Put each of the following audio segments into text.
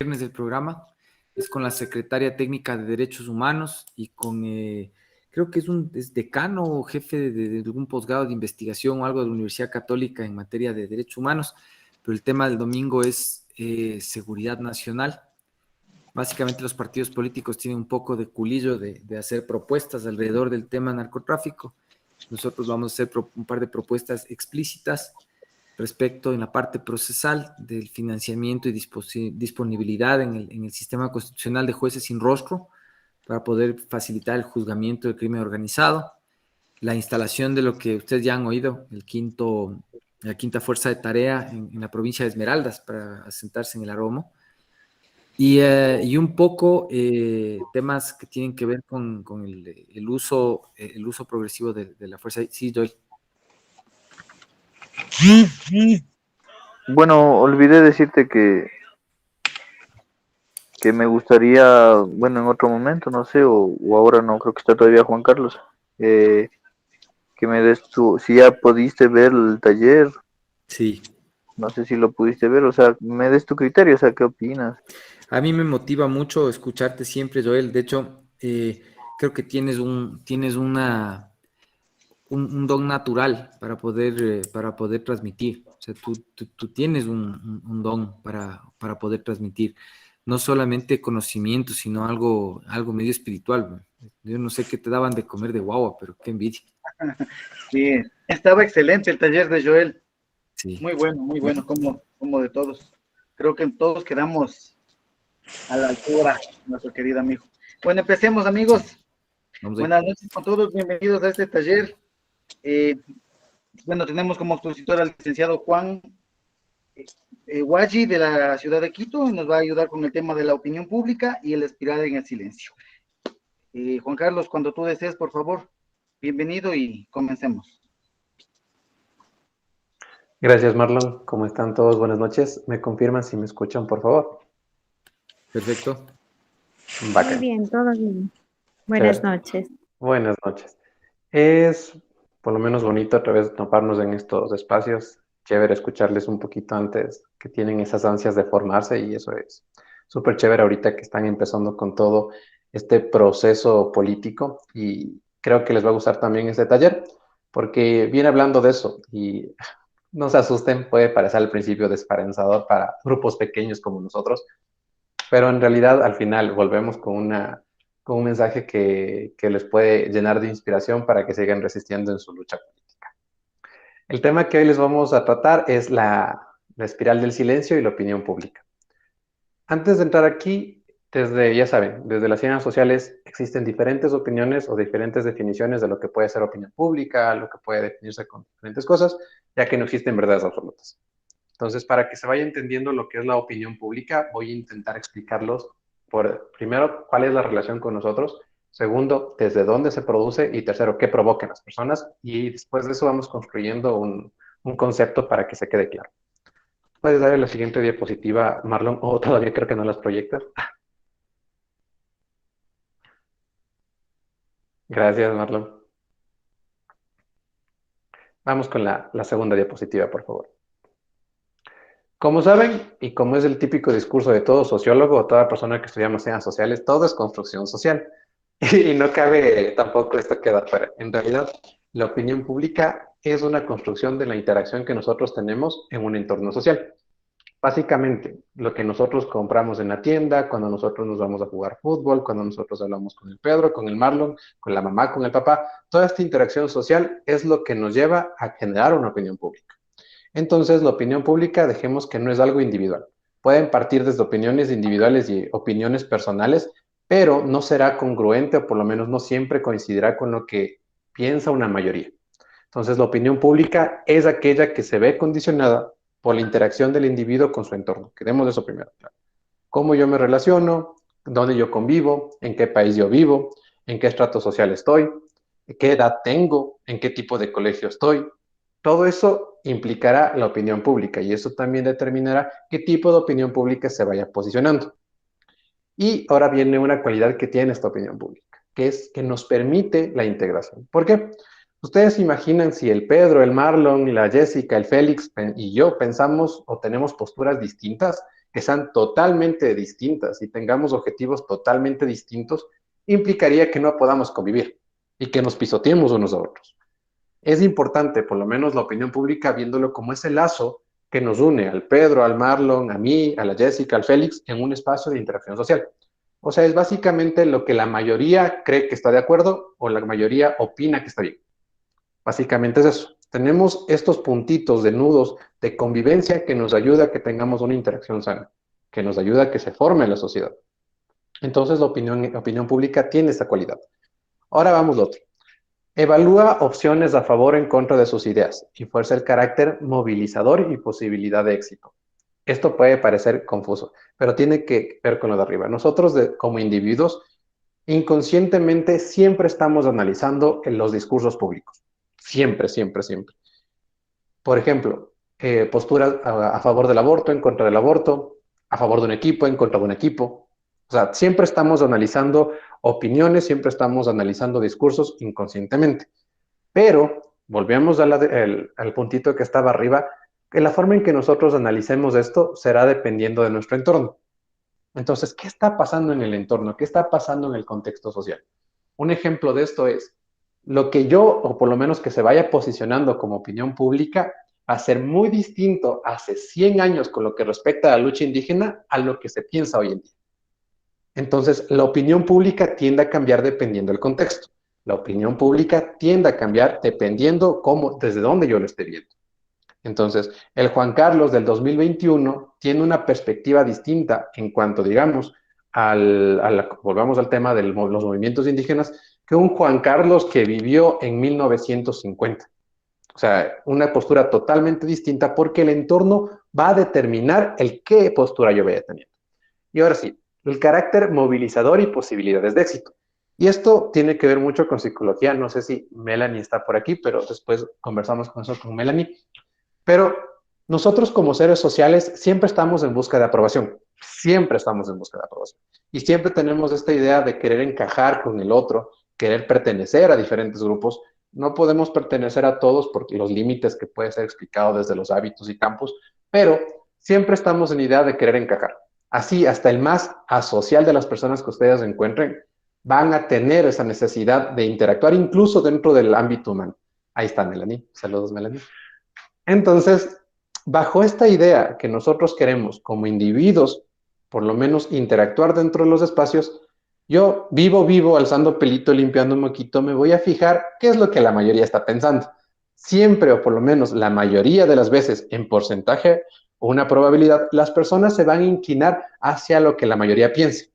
viernes del programa es con la secretaria técnica de Derechos Humanos y con, creo que es decano o jefe de algún posgrado de investigación o algo de la Universidad Católica en materia de Derechos Humanos, pero el tema del domingo es seguridad nacional. Básicamente los partidos políticos tienen un poco de culillo de hacer propuestas alrededor del tema narcotráfico. Nosotros vamos a hacer un par de propuestas explícitas respecto en la parte procesal del financiamiento y disponibilidad en el sistema constitucional de jueces sin rostro para poder facilitar el juzgamiento del crimen organizado, la instalación de lo que ustedes ya han oído, la quinta fuerza de tarea en la provincia de Esmeraldas para asentarse en el Aromo, y un poco temas que tienen que ver con el uso progresivo de la fuerza. Sí, Joel. Bueno, olvidé decirte que me gustaría, bueno, en otro momento, no sé, o ahora no, creo que está todavía Juan Carlos, que me des si ya pudiste ver el taller, Sí. no sé si lo pudiste ver, o sea, me des tu criterio, o sea, ¿qué opinas? A mí me motiva mucho escucharte siempre, Joel. De hecho, creo que tienes un don natural para poder transmitir. O sea, tú tienes un don para poder transmitir no solamente conocimiento, sino algo medio espiritual, ¿no? Yo no sé qué te daban de comer de guagua, pero qué envidia. Sí, estaba excelente el taller de Joel. Sí. Muy bueno, como de todos. Creo que todos quedamos a la altura, nuestro querido amigo. Bueno, empecemos, amigos. Buenas noches con todos, bienvenidos a este taller. Bueno, tenemos como expositor al licenciado Juan Guaji de la ciudad de Quito, y nos va a ayudar con el tema de la opinión pública y el espiral en el silencio. Juan Carlos, cuando tú desees, por favor, bienvenido y comencemos. Gracias, Marlon. ¿Cómo están todos? Buenas noches. ¿Me confirman si me escuchan, por favor? Perfecto. Bacán. Muy bien, todo bien. Buenas noches. Buenas noches. Es por lo menos bonito otra vez toparnos en estos espacios. Chévere escucharles un poquito antes, que tienen esas ansias de formarse, y eso es súper chévere ahorita que están empezando con todo este proceso político, y creo que les va a gustar también este taller porque viene hablando de eso. Y no se asusten, puede parecer al principio desesperanzador para grupos pequeños como nosotros, pero en realidad al final volvemos con un mensaje que les puede llenar de inspiración para que sigan resistiendo en su lucha política. El tema que hoy les vamos a tratar es la espiral del silencio y la opinión pública. Antes de entrar aquí, ya saben, desde las ciencias sociales existen diferentes opiniones o diferentes definiciones de lo que puede ser opinión pública, lo que puede definirse con diferentes cosas, ya que no existen verdades absolutas. Entonces, para que se vaya entendiendo lo que es la opinión pública, voy a intentar explicarlos primero, cuál es la relación con nosotros, segundo, desde dónde se produce, y tercero, qué provoca en las personas, y después de eso vamos construyendo un concepto para que se quede claro. ¿Puedes darle la siguiente diapositiva, Marlon? O todavía creo que no las proyectas. Gracias, Marlon. Vamos con la segunda diapositiva, por favor. Como saben, y como es el típico discurso de todo sociólogo o toda persona que estudiamos ciencias sociales, todo es construcción social. Y no cabe tampoco esto queda fuera. En realidad, la opinión pública es una construcción de la interacción que nosotros tenemos en un entorno social. Básicamente, lo que nosotros compramos en la tienda, cuando nosotros nos vamos a jugar fútbol, cuando nosotros hablamos con el Pedro, con el Marlon, con la mamá, con el papá, toda esta interacción social es lo que nos lleva a generar una opinión pública. Entonces, la opinión pública, dejemos que no es algo individual. Pueden partir desde opiniones individuales y opiniones personales, pero no será congruente, o por lo menos no siempre coincidirá con lo que piensa una mayoría. Entonces, la opinión pública es aquella que se ve condicionada por la interacción del individuo con su entorno. Queremos eso primero. Claro. Cómo yo me relaciono, dónde yo convivo, en qué país yo vivo, en qué estrato social estoy, qué edad tengo, en qué tipo de colegio estoy. Todo eso implicará la opinión pública, y eso también determinará qué tipo de opinión pública se vaya posicionando. Y ahora viene una cualidad que tiene esta opinión pública, que es que nos permite la integración. ¿Por qué? Ustedes imaginan si el Pedro, el Marlon, la Jessica, el Félix y yo pensamos o tenemos posturas distintas, que sean totalmente distintas y tengamos objetivos totalmente distintos, implicaría que no podamos convivir y que nos pisoteemos unos a otros. Es importante, por lo menos la opinión pública, viéndolo como ese lazo que nos une al Pedro, al Marlon, a mí, a la Jessica, al Félix, en un espacio de interacción social. O sea, es básicamente lo que la mayoría cree que está de acuerdo o la mayoría opina que está bien. Básicamente es eso. Tenemos estos puntitos de nudos de convivencia que nos ayuda a que tengamos una interacción sana, que nos ayuda a que se forme la sociedad. Entonces la opinión pública tiene esta cualidad. Ahora vamos a otro. Evalúa opciones a favor o en contra de sus ideas y fuerza el carácter movilizador y posibilidad de éxito. Esto puede parecer confuso, pero tiene que ver con lo de arriba. Nosotros como individuos, inconscientemente siempre estamos analizando los discursos públicos. Siempre, siempre, siempre. Por ejemplo, posturas a favor del aborto, en contra del aborto, a favor de un equipo, en contra de un equipo. O sea, siempre estamos analizando opiniones, siempre estamos analizando discursos inconscientemente. Pero, volvemos al puntito que estaba arriba, que la forma en que nosotros analicemos esto será dependiendo de nuestro entorno. Entonces, ¿qué está pasando en el entorno? ¿Qué está pasando en el contexto social? Un ejemplo de esto es lo que yo, o por lo menos que se vaya posicionando como opinión pública, va a ser muy distinto hace 100 años con lo que respecta a la lucha indígena a lo que se piensa hoy en día. Entonces, la opinión pública tiende a cambiar dependiendo del contexto. La opinión pública tiende a cambiar dependiendo desde dónde yo lo esté viendo. Entonces, el Juan Carlos del 2021 tiene una perspectiva distinta en cuanto, digamos, volvamos al tema de los movimientos indígenas, que un Juan Carlos que vivió en 1950. O sea, una postura totalmente distinta porque el entorno va a determinar el qué postura yo vaya teniendo. Y ahora sí, el carácter movilizador y posibilidades de éxito. Y esto tiene que ver mucho con psicología. No sé si Melanie está por aquí, pero después conversamos con eso con Melanie. Pero nosotros como seres sociales siempre estamos en busca de aprobación. Siempre estamos en busca de aprobación. Y siempre tenemos esta idea de querer encajar con el otro, querer pertenecer a diferentes grupos. No podemos pertenecer a todos por los límites que puede ser explicado desde los hábitos y campos, pero siempre estamos en la idea de querer encajar. Así, hasta el más asocial de las personas que ustedes encuentren van a tener esa necesidad de interactuar incluso dentro del ámbito humano. Ahí está Melanie. Saludos, Melanie. Entonces, bajo esta idea que nosotros queremos como individuos, por lo menos interactuar dentro de los espacios, yo vivo, alzando pelito, limpiando moquito, me voy a fijar qué es lo que la mayoría está pensando. Siempre, o por lo menos la mayoría de las veces, en porcentaje o una probabilidad, las personas se van a inclinar hacia lo que la mayoría piense.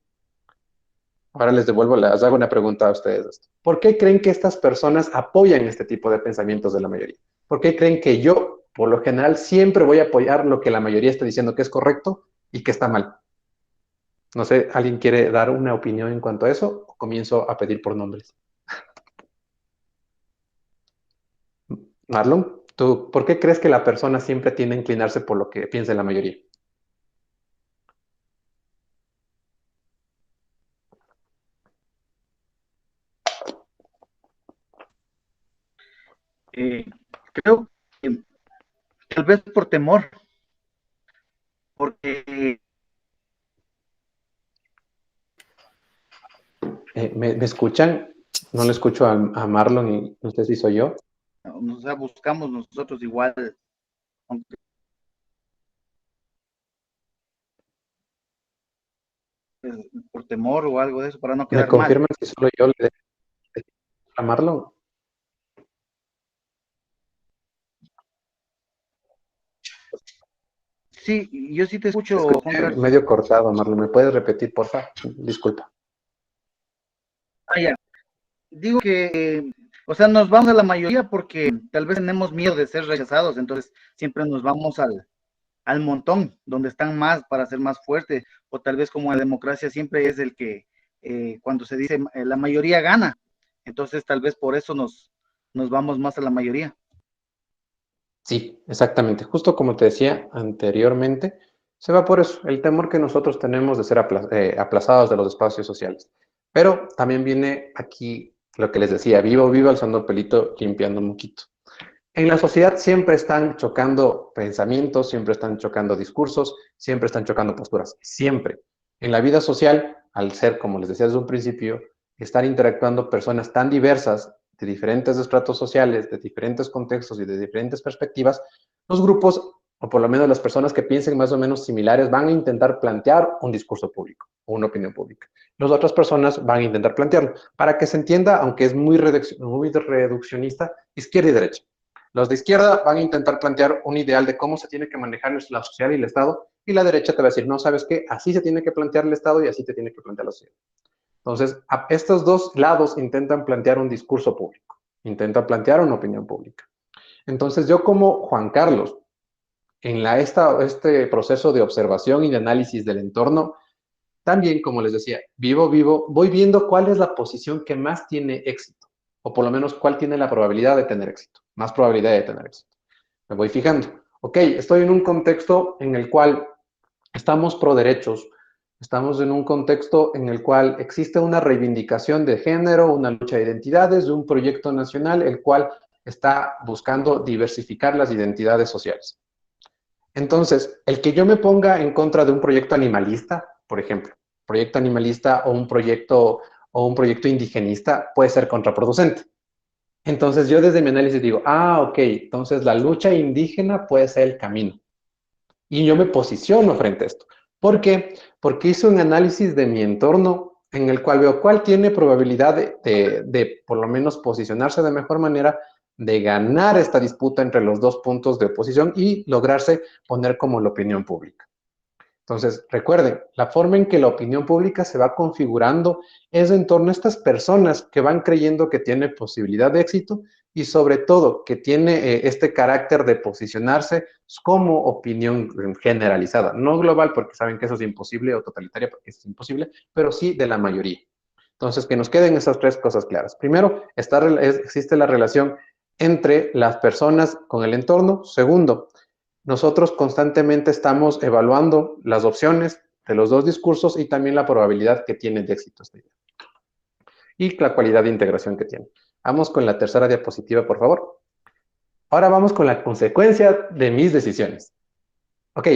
Ahora les hago una pregunta a ustedes. ¿Por qué creen que estas personas apoyan este tipo de pensamientos de la mayoría? ¿Por qué creen que yo, por lo general, siempre voy a apoyar lo que la mayoría está diciendo que es correcto y que está mal? No sé, ¿alguien quiere dar una opinión en cuanto a eso? ¿O comienzo a pedir por nombres? Marlon, ¿tú por qué crees que la persona siempre tiende a inclinarse por lo que piensa la mayoría? Creo que tal vez por temor, porque ¿Me escuchan? No le escucho a Marlon y no sé si soy yo. o sea, buscamos nosotros igual, aunque por temor o algo de eso, para no ¿Me quedar mal. confirman si solo yo le a Marlon? Sí, yo sí te escucho, Juan Escuché Carlos. medio cortado, Marlon. ¿Me puedes repetir, por favor? Disculpa. Ya. Digo que, o sea, nos vamos a la mayoría porque tal vez tenemos miedo de ser rechazados, entonces siempre nos vamos al montón, donde están más para ser más fuertes, o tal vez como la democracia siempre es el que, cuando se dice la mayoría gana, entonces tal vez por eso nos vamos más a la mayoría. Sí, exactamente. Justo como te decía anteriormente, se va por eso, el temor que nosotros tenemos de ser aplazados de los espacios sociales. Pero también viene aquí lo que les decía, vivo, alzando pelito, limpiando moquito. En la sociedad siempre están chocando pensamientos, siempre están chocando discursos, siempre están chocando posturas, siempre. En la vida social, al ser, como les decía desde un principio, estar interactuando personas tan diversas, de diferentes estratos sociales, de diferentes contextos y de diferentes perspectivas, los grupos, o por lo menos las personas que piensen más o menos similares, van a intentar plantear un discurso público o una opinión pública. Las otras personas van a intentar plantearlo, para que se entienda, aunque es muy reduccionista, izquierda y derecha. Los de izquierda van a intentar plantear un ideal de cómo se tiene que manejar la sociedad y el Estado, y la derecha te va a decir, no, ¿sabes qué? Así se tiene que plantear el Estado y así te tiene que plantear la sociedad. Entonces, estos dos lados intentan plantear un discurso público, intentan plantear una opinión pública. Entonces, yo como Juan Carlos, en este proceso de observación y de análisis del entorno, también, como les decía, voy viendo cuál es la posición que más tiene éxito, o por lo menos cuál tiene la probabilidad de tener éxito, más probabilidad de tener éxito. Me voy fijando, ok, estoy en un contexto en el cual estamos pro derechos, estamos en un contexto en el cual existe una reivindicación de género, una lucha de identidades, de un proyecto nacional, el cual está buscando diversificar las identidades sociales. Entonces, el que yo me ponga en contra de un proyecto animalista, por ejemplo, proyecto animalista o un proyecto indigenista puede ser contraproducente. Entonces, yo desde mi análisis digo, ok, entonces la lucha indígena puede ser el camino. Y yo me posiciono frente a esto. ¿Por qué? Porque hice un análisis de mi entorno en el cual veo cuál tiene probabilidad de por lo menos posicionarse de mejor manera, de ganar esta disputa entre los dos puntos de oposición y lograrse poner como la opinión pública. Entonces, recuerden, la forma en que la opinión pública se va configurando es en torno a estas personas que van creyendo que tiene posibilidad de éxito y sobre todo que tiene este carácter de posicionarse como opinión generalizada, no global porque saben que eso es imposible o totalitaria porque eso es imposible, pero sí de la mayoría. Entonces, que nos queden esas tres cosas claras. Primero, existe la relación entre las personas con el entorno. Segundo, nosotros constantemente estamos evaluando las opciones de los dos discursos y también la probabilidad que tiene de éxito esta idea. Y la cualidad de integración que tiene. Vamos con la tercera diapositiva, por favor. Ahora vamos con la consecuencia de mis decisiones. Ok,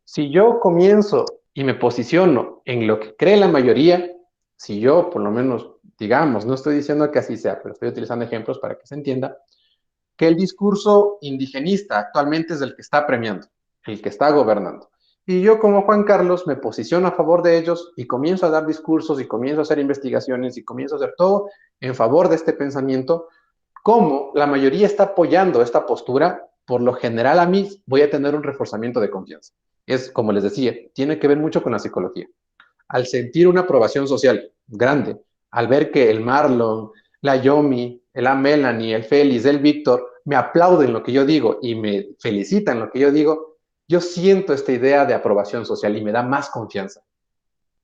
si yo comienzo y me posiciono en lo que cree la mayoría, si yo, por lo menos, digamos, no estoy diciendo que así sea, pero estoy utilizando ejemplos para que se entienda, que el discurso indigenista actualmente es el que está premiando, el que está gobernando. Y yo como Juan Carlos me posiciono a favor de ellos y comienzo a dar discursos y comienzo a hacer investigaciones y comienzo a hacer todo en favor de este pensamiento. Como la mayoría está apoyando esta postura, por lo general a mí voy a tener un reforzamiento de confianza. Es, como les decía, tiene que ver mucho con la psicología. Al sentir una aprobación social grande, al ver que el Marlon, la Yomi, la Melanie, el Félix, el Víctor me aplauden lo que yo digo y me felicitan lo que yo digo, yo siento esta idea de aprobación social y me da más confianza.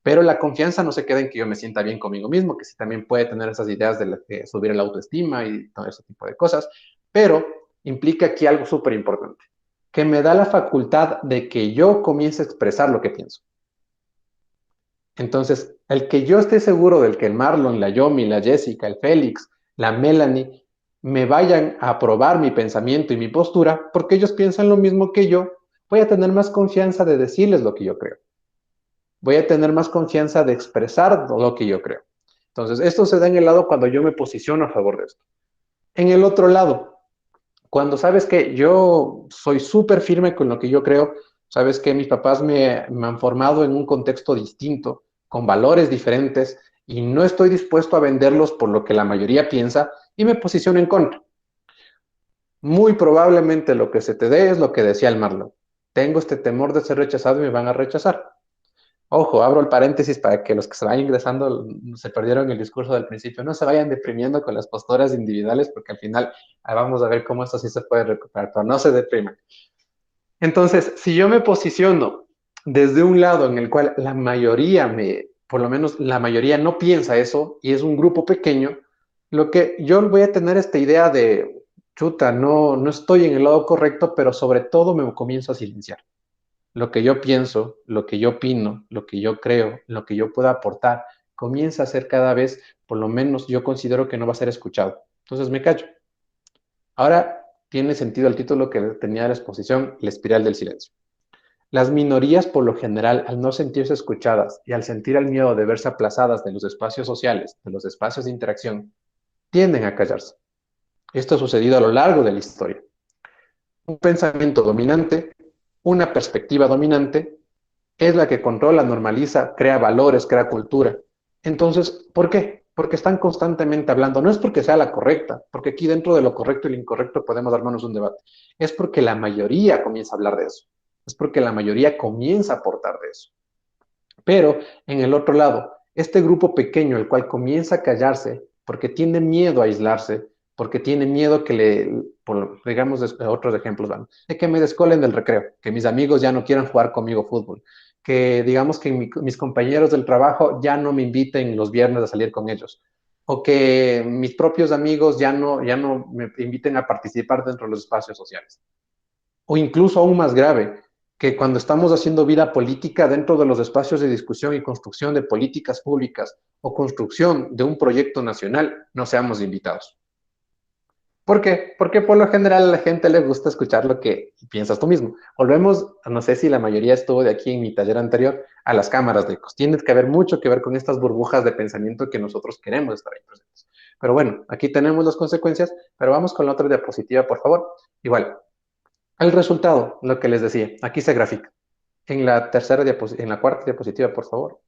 Pero la confianza no se queda en que yo me sienta bien conmigo mismo, que sí también puede tener esas ideas de subir la autoestima y todo ese tipo de cosas, pero implica aquí algo súper importante, que me da la facultad de que yo comience a expresar lo que pienso. Entonces, el que yo esté seguro del que el Marlon, la Yomi, la Jessica, el Félix, la Melanie, me vayan a aprobar mi pensamiento y mi postura, porque ellos piensan lo mismo que yo, voy a tener más confianza de decirles lo que yo creo. Voy a tener más confianza de expresar lo que yo creo. Entonces, esto se da en el lado cuando yo me posiciono a favor de esto. En el otro lado, cuando sabes que yo soy súper firme con lo que yo creo, sabes que mis papás me han formado en un contexto distinto, con valores diferentes, y no estoy dispuesto a venderlos por lo que la mayoría piensa, y me posiciono en contra. Muy probablemente lo que se te dé es lo que decía el Marlon. Tengo este temor de ser rechazado y me van a rechazar. Ojo, abro el paréntesis para que los que se vayan ingresando se perdieron el discurso del principio, no se vayan deprimiendo con las posturas individuales porque al final vamos a ver cómo esto sí se puede recuperar, pero no se depriman. Entonces, si yo me posiciono desde un lado en el cual la mayoría por lo menos la mayoría no piensa eso y es un grupo pequeño, lo que yo voy a tener esta idea de, chuta, no estoy en el lado correcto, pero sobre todo me comienzo a silenciar. Lo que yo pienso, lo que yo opino, lo que yo creo, lo que yo pueda aportar, comienza a ser cada vez, por lo menos yo considero que no va a ser escuchado. Entonces me callo. Ahora tiene sentido el título que tenía la exposición, La espiral del silencio. Las minorías, por lo general, al no sentirse escuchadas y al sentir el miedo de verse aplazadas de los espacios sociales, de los espacios de interacción, tienden a callarse. Esto ha sucedido a lo largo de la historia. Un pensamiento dominante, una perspectiva dominante, es la que controla, normaliza, crea valores, crea cultura. Entonces, ¿por qué? Porque están constantemente hablando. No es porque sea la correcta, porque aquí dentro de lo correcto y lo incorrecto podemos darnos un debate. Es porque la mayoría comienza a hablar de eso. Es porque la mayoría comienza a aportar de eso. Pero, en el otro lado, este grupo pequeño, el cual comienza a callarse porque tiene miedo a aislarse, porque tiene miedo que digamos, otros ejemplos, ¿no? De que me descolen del recreo, que mis amigos ya no quieran jugar conmigo fútbol, que digamos que mis compañeros del trabajo ya no me inviten los viernes a salir con ellos, o que mis propios amigos ya no me inviten a participar dentro de los espacios sociales. O incluso aún más grave, que cuando estamos haciendo vida política dentro de los espacios de discusión y construcción de políticas públicas o construcción de un proyecto nacional, no seamos invitados. ¿Por qué? Porque por lo general a la gente le gusta escuchar lo que piensas tú mismo. Volvemos, no sé si la mayoría estuvo de aquí en mi taller anterior, a las cámaras de ecos. Tiene que haber mucho que ver con estas burbujas de pensamiento que nosotros queremos estar ahí presentes. Pero bueno, aquí tenemos las consecuencias, pero vamos con la otra diapositiva, por favor. Igual, el resultado, lo que les decía, aquí se grafica. En la cuarta diapositiva, por favor.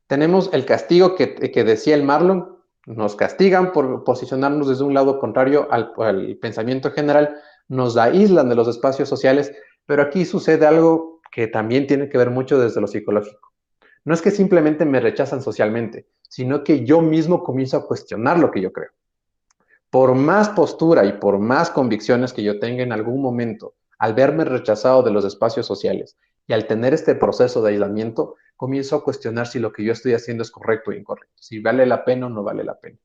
Tenemos el castigo que decía el Marlon. Nos castigan por posicionarnos desde un lado contrario al pensamiento general, nos aíslan de los espacios sociales, pero aquí sucede algo que también tiene que ver mucho desde lo psicológico. No es que simplemente me rechazan socialmente, sino que yo mismo comienzo a cuestionar lo que yo creo. Por más postura y por más convicciones que yo tenga en algún momento, al verme rechazado de los espacios sociales y al tener este proceso de aislamiento, comienzo a cuestionar si lo que yo estoy haciendo es correcto o incorrecto, si vale la pena o no vale la pena.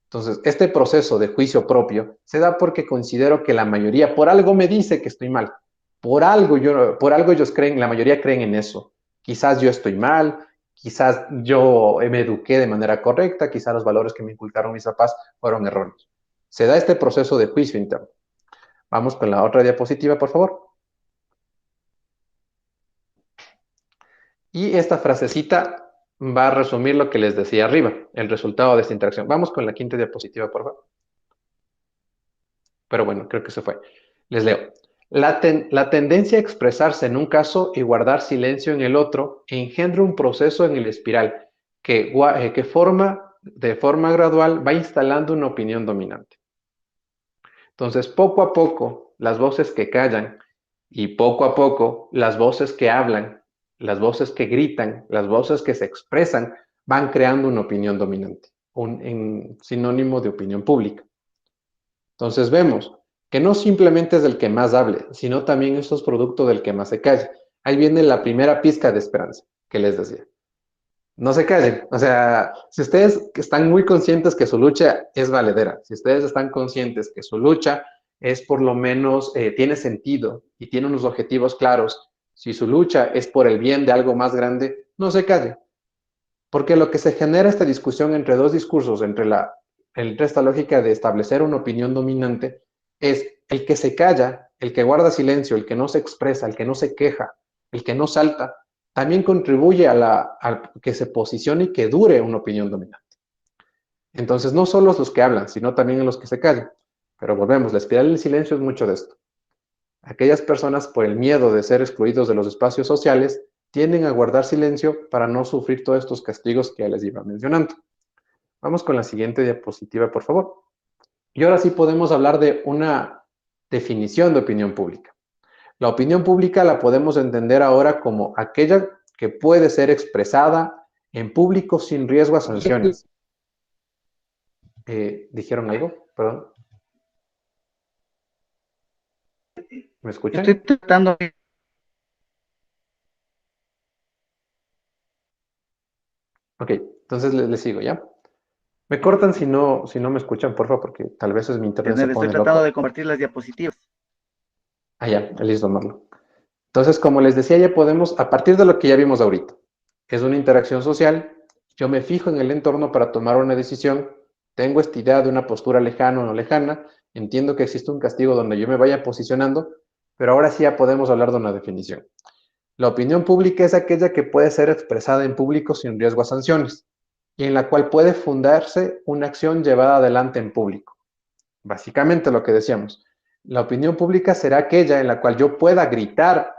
Entonces, este proceso de juicio propio se da porque considero que la mayoría, por algo me dice que estoy mal, por algo ellos creen, la mayoría creen en eso. Quizás yo estoy mal, quizás yo me eduqué de manera correcta, quizás los valores que me inculcaron mis papás fueron erróneos. Se da este proceso de juicio interno. Vamos con la otra diapositiva, por favor. Y esta frasecita va a resumir lo que les decía arriba, el resultado de esta interacción. Vamos con la quinta diapositiva, por favor. Pero bueno, creo que se fue. Les leo. La tendencia a expresarse en un caso y guardar silencio en el otro engendra un proceso en el espiral que de forma gradual va instalando una opinión dominante. Entonces, poco a poco, las voces que callan y poco a poco, las voces que hablan, las voces que gritan, las voces que se expresan, van creando una opinión dominante, un sinónimo de opinión pública. Entonces vemos que no simplemente es el que más hable, sino también esto es producto del que más se calla. Ahí viene la primera pizca de esperanza que les decía. No se callen. O sea, si ustedes están muy conscientes que su lucha es valedera, si ustedes están conscientes que su lucha es por lo menos, tiene sentido y tiene unos objetivos claros, si su lucha es por el bien de algo más grande, no se callen. Porque lo que se genera esta discusión entre dos discursos, entre esta lógica de establecer una opinión dominante, es el que se calla, el que guarda silencio, el que no se expresa, el que no se queja, el que no salta, también contribuye a que se posicione y que dure una opinión dominante. Entonces, no solo los que hablan, sino también los que se callan. Pero volvemos, la espiral del silencio es mucho de esto. Aquellas personas, por el miedo de ser excluidos de los espacios sociales, tienden a guardar silencio para no sufrir todos estos castigos que ya les iba mencionando. Vamos con la siguiente diapositiva, por favor. Y ahora sí podemos hablar de una definición de opinión pública. La opinión pública la podemos entender ahora como aquella que puede ser expresada en público sin riesgo a sanciones. ¿Dijeron algo? Perdón. ¿Me escuchan? Estoy tratando. Ok, entonces les sigo, ¿ya? Me cortan si no me escuchan, porfa, porque tal vez es mi internet se Estoy pone tratando loco. de compartir las diapositivas. Ah, ya, listo, Marlo. Entonces, como les decía, ya podemos, a partir de lo que ya vimos ahorita, es una interacción social, yo me fijo en el entorno para tomar una decisión, tengo esta idea de una postura lejana o no lejana, entiendo que existe un castigo donde yo me vaya posicionando, pero ahora sí ya podemos hablar de una definición. La opinión pública es aquella que puede ser expresada en público sin riesgo a sanciones y en la cual puede fundarse una acción llevada adelante en público. Básicamente lo que decíamos, la opinión pública será aquella en la cual yo pueda gritar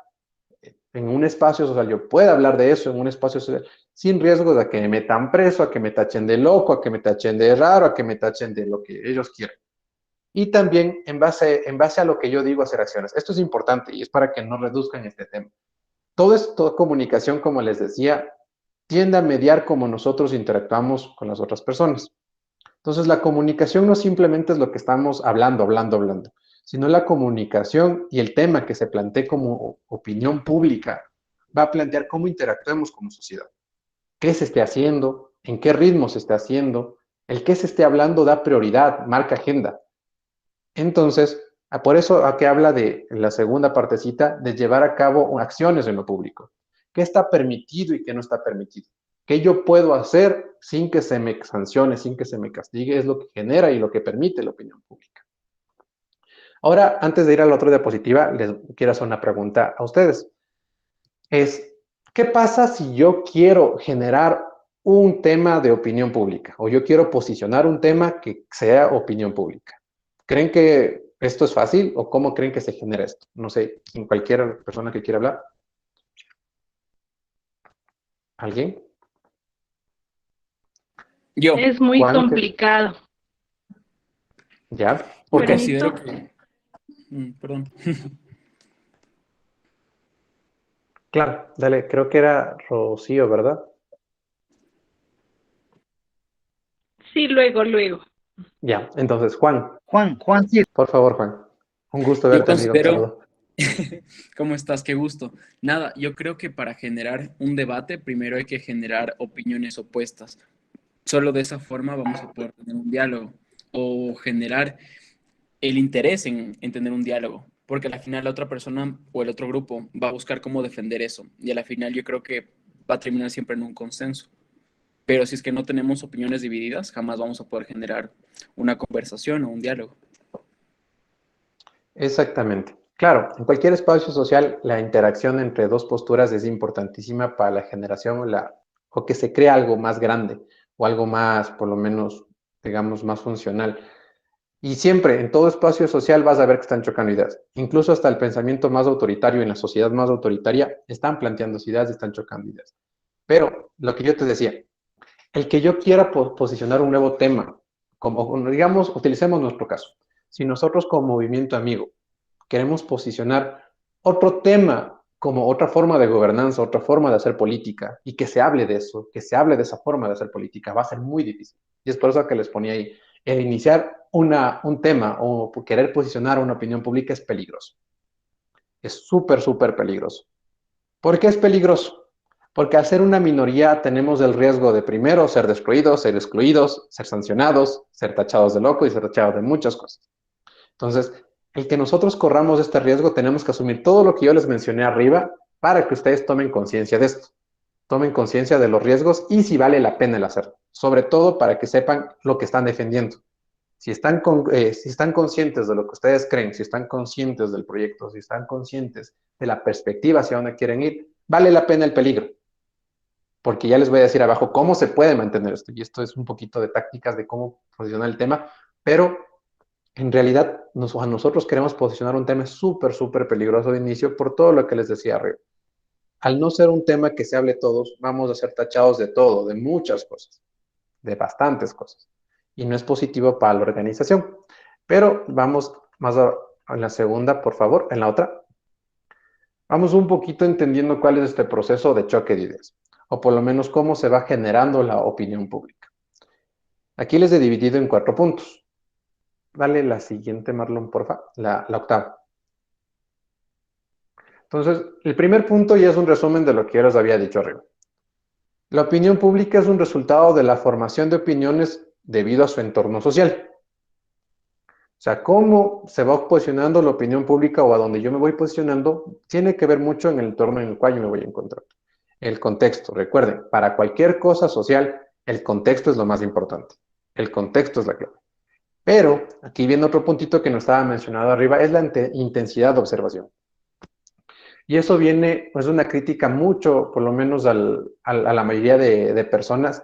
en un espacio social, yo pueda hablar de eso en un espacio social sin riesgo de que me metan preso, a que me tachen de loco, a que me tachen de raro, a que me tachen de lo que ellos quieran. Y también en base a lo que yo digo hacer acciones. Esto es importante y es para que no reduzcan este tema. Toda comunicación, como les decía, tiende a mediar como nosotros interactuamos con las otras personas. Entonces, la comunicación no simplemente es lo que estamos hablando, sino la comunicación y el tema que se plantee como opinión pública va a plantear cómo interactuemos como sociedad. ¿Qué se esté haciendo? ¿En qué ritmo se esté haciendo? El que se esté hablando da prioridad, marca agenda. Entonces, por eso aquí habla de la segunda partecita de llevar a cabo acciones en lo público. ¿Qué está permitido y qué no está permitido? ¿Qué yo puedo hacer sin que se me sancione, sin que se me castigue? Es lo que genera y lo que permite la opinión pública. Ahora, antes de ir a la otra diapositiva, les quiero hacer una pregunta a ustedes. ¿Qué pasa si yo quiero generar un tema de opinión pública o yo quiero posicionar un tema que sea opinión pública? ¿Creen que esto es fácil o cómo creen que se genera esto? No sé, cualquier persona que quiera hablar. ¿Alguien? Yo Es muy Juan, complicado. ¿Ya? ¿Por qué? considero Juanito. que... perdón. Claro, dale, creo que era Rocío, ¿verdad? Sí, luego. Ya, entonces, Juan, Juan, sí. por favor, Juan. Un gusto Yo verte, amigo. considero... Saludos. ¿Cómo estás? Qué gusto. Nada, yo creo que para generar un debate, primero hay que generar opiniones opuestas. Solo de esa forma vamos a poder tener un diálogo o generar el interés en tener un diálogo, porque al final la otra persona o el otro grupo va a buscar cómo defender eso y a la final yo creo que va a terminar siempre en un consenso. Pero si es que no tenemos opiniones divididas, jamás vamos a poder generar una conversación o un diálogo. Exactamente. Claro, en cualquier espacio social, la interacción entre dos posturas es importantísima para la generación o que se crea algo más grande o algo más, por lo menos, digamos, más funcional. Y siempre, en todo espacio social, vas a ver que están chocando ideas. Incluso hasta el pensamiento más autoritario, en la sociedad más autoritaria, están planteando ideas, están chocando ideas. Pero, lo que yo te decía, el que yo quiera posicionar un nuevo tema, como digamos, utilicemos nuestro caso. Si nosotros como movimiento amigo queremos posicionar otro tema como otra forma de gobernanza, otra forma de hacer política, y que se hable de eso, que se hable de esa forma de hacer política, va a ser muy difícil. Y es por eso que les ponía ahí, el iniciar un tema o querer posicionar una opinión pública es peligroso. Es súper, súper peligroso. ¿Por qué es peligroso? Porque al ser una minoría tenemos el riesgo de primero ser destruidos, ser excluidos, ser sancionados, ser tachados de loco y ser tachados de muchas cosas. Entonces, el que nosotros corramos este riesgo, tenemos que asumir todo lo que yo les mencioné arriba para que ustedes tomen conciencia de esto. Tomen conciencia de los riesgos y si vale la pena el hacerlo. Sobre todo para que sepan lo que están defendiendo. Si están conscientes de lo que ustedes creen, si están conscientes del proyecto, si están conscientes de la perspectiva hacia dónde quieren ir, vale la pena el peligro. Porque ya les voy a decir abajo cómo se puede mantener esto. Y esto es un poquito de tácticas de cómo posicionar el tema, pero en realidad nosotros queremos posicionar un tema súper, súper peligroso de inicio por todo lo que les decía arriba. Al no ser un tema que se hable todos, vamos a ser tachados de todo, de muchas cosas, de bastantes cosas. Y no es positivo para la organización. Pero vamos más en la segunda, por favor, en la otra. Vamos un poquito entendiendo cuál es este proceso de choque de ideas, o por lo menos cómo se va generando la opinión pública. Aquí les he dividido en 4 puntos. Dale la siguiente, Marlon, porfa, la octava. Entonces, el primer punto ya es un resumen de lo que yo les había dicho arriba. La opinión pública es un resultado de la formación de opiniones debido a su entorno social. O sea, cómo se va posicionando la opinión pública o a donde yo me voy posicionando tiene que ver mucho en el entorno en el cual yo me voy a encontrar. El contexto, recuerden, para cualquier cosa social, el contexto es lo más importante. El contexto es la clave. Pero, aquí viene otro puntito que no estaba mencionado arriba, es la intensidad de observación. Y eso viene, pues, una crítica mucho, por lo menos a la mayoría de personas,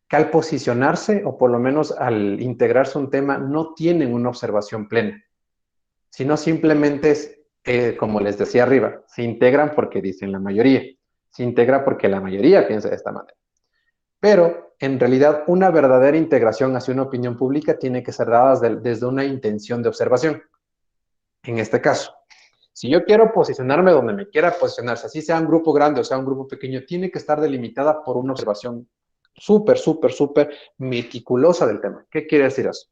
que al posicionarse, o por lo menos al integrarse a un tema, no tienen una observación plena, sino simplemente es, como les decía arriba, se integran porque dicen la mayoría, se integra porque la mayoría piensa de esta manera. Pero, en realidad, una verdadera integración hacia una opinión pública tiene que ser dada desde una intención de observación. En este caso, si yo quiero posicionarme donde me quiera posicionarse, así sea un grupo grande o sea un grupo pequeño, tiene que estar delimitada por una observación súper, súper, súper meticulosa del tema. ¿Qué quiere decir eso?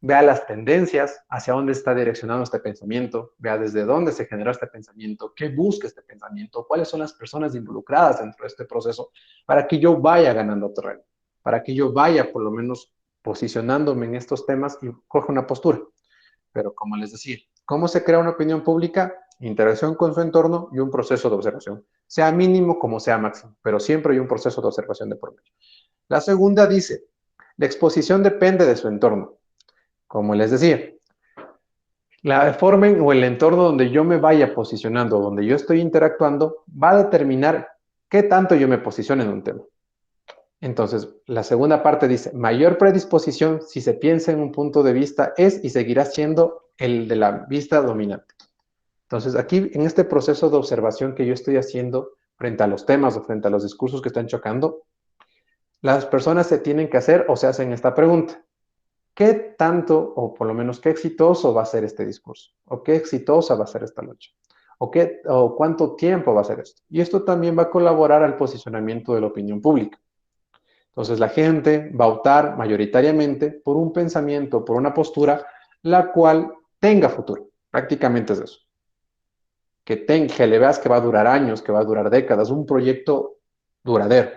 Vea las tendencias, hacia dónde está direccionado este pensamiento, vea desde dónde se generó este pensamiento, qué busca este pensamiento, cuáles son las personas involucradas dentro de este proceso, para que yo vaya ganando terreno, para que yo vaya por lo menos posicionándome en estos temas y coja una postura. Pero como les decía, ¿cómo se crea una opinión pública? Interacción con su entorno y un proceso de observación, sea mínimo como sea máximo, pero siempre hay un proceso de observación de por medio. La segunda dice, la exposición depende de su entorno. Como les decía, la forma o el entorno donde yo me vaya posicionando, donde yo estoy interactuando, va a determinar qué tanto yo me posicione en un tema. Entonces, la segunda parte dice, mayor predisposición, si se piensa en un punto de vista, es y seguirá siendo el de la vista dominante. Entonces, aquí, en este proceso de observación que yo estoy haciendo frente a los temas o frente a los discursos que están chocando, las personas se tienen que hacer o se hacen esta pregunta. ¿Qué tanto, o por lo menos qué exitoso va a ser este discurso? ¿O qué exitosa va a ser esta lucha? ¿O cuánto tiempo va a ser esto? Y esto también va a colaborar al posicionamiento de la opinión pública. Entonces la gente va a optar mayoritariamente por un pensamiento, por una postura, la cual tenga futuro. Prácticamente es eso. Que le veas que va a durar años, que va a durar décadas, un proyecto duradero.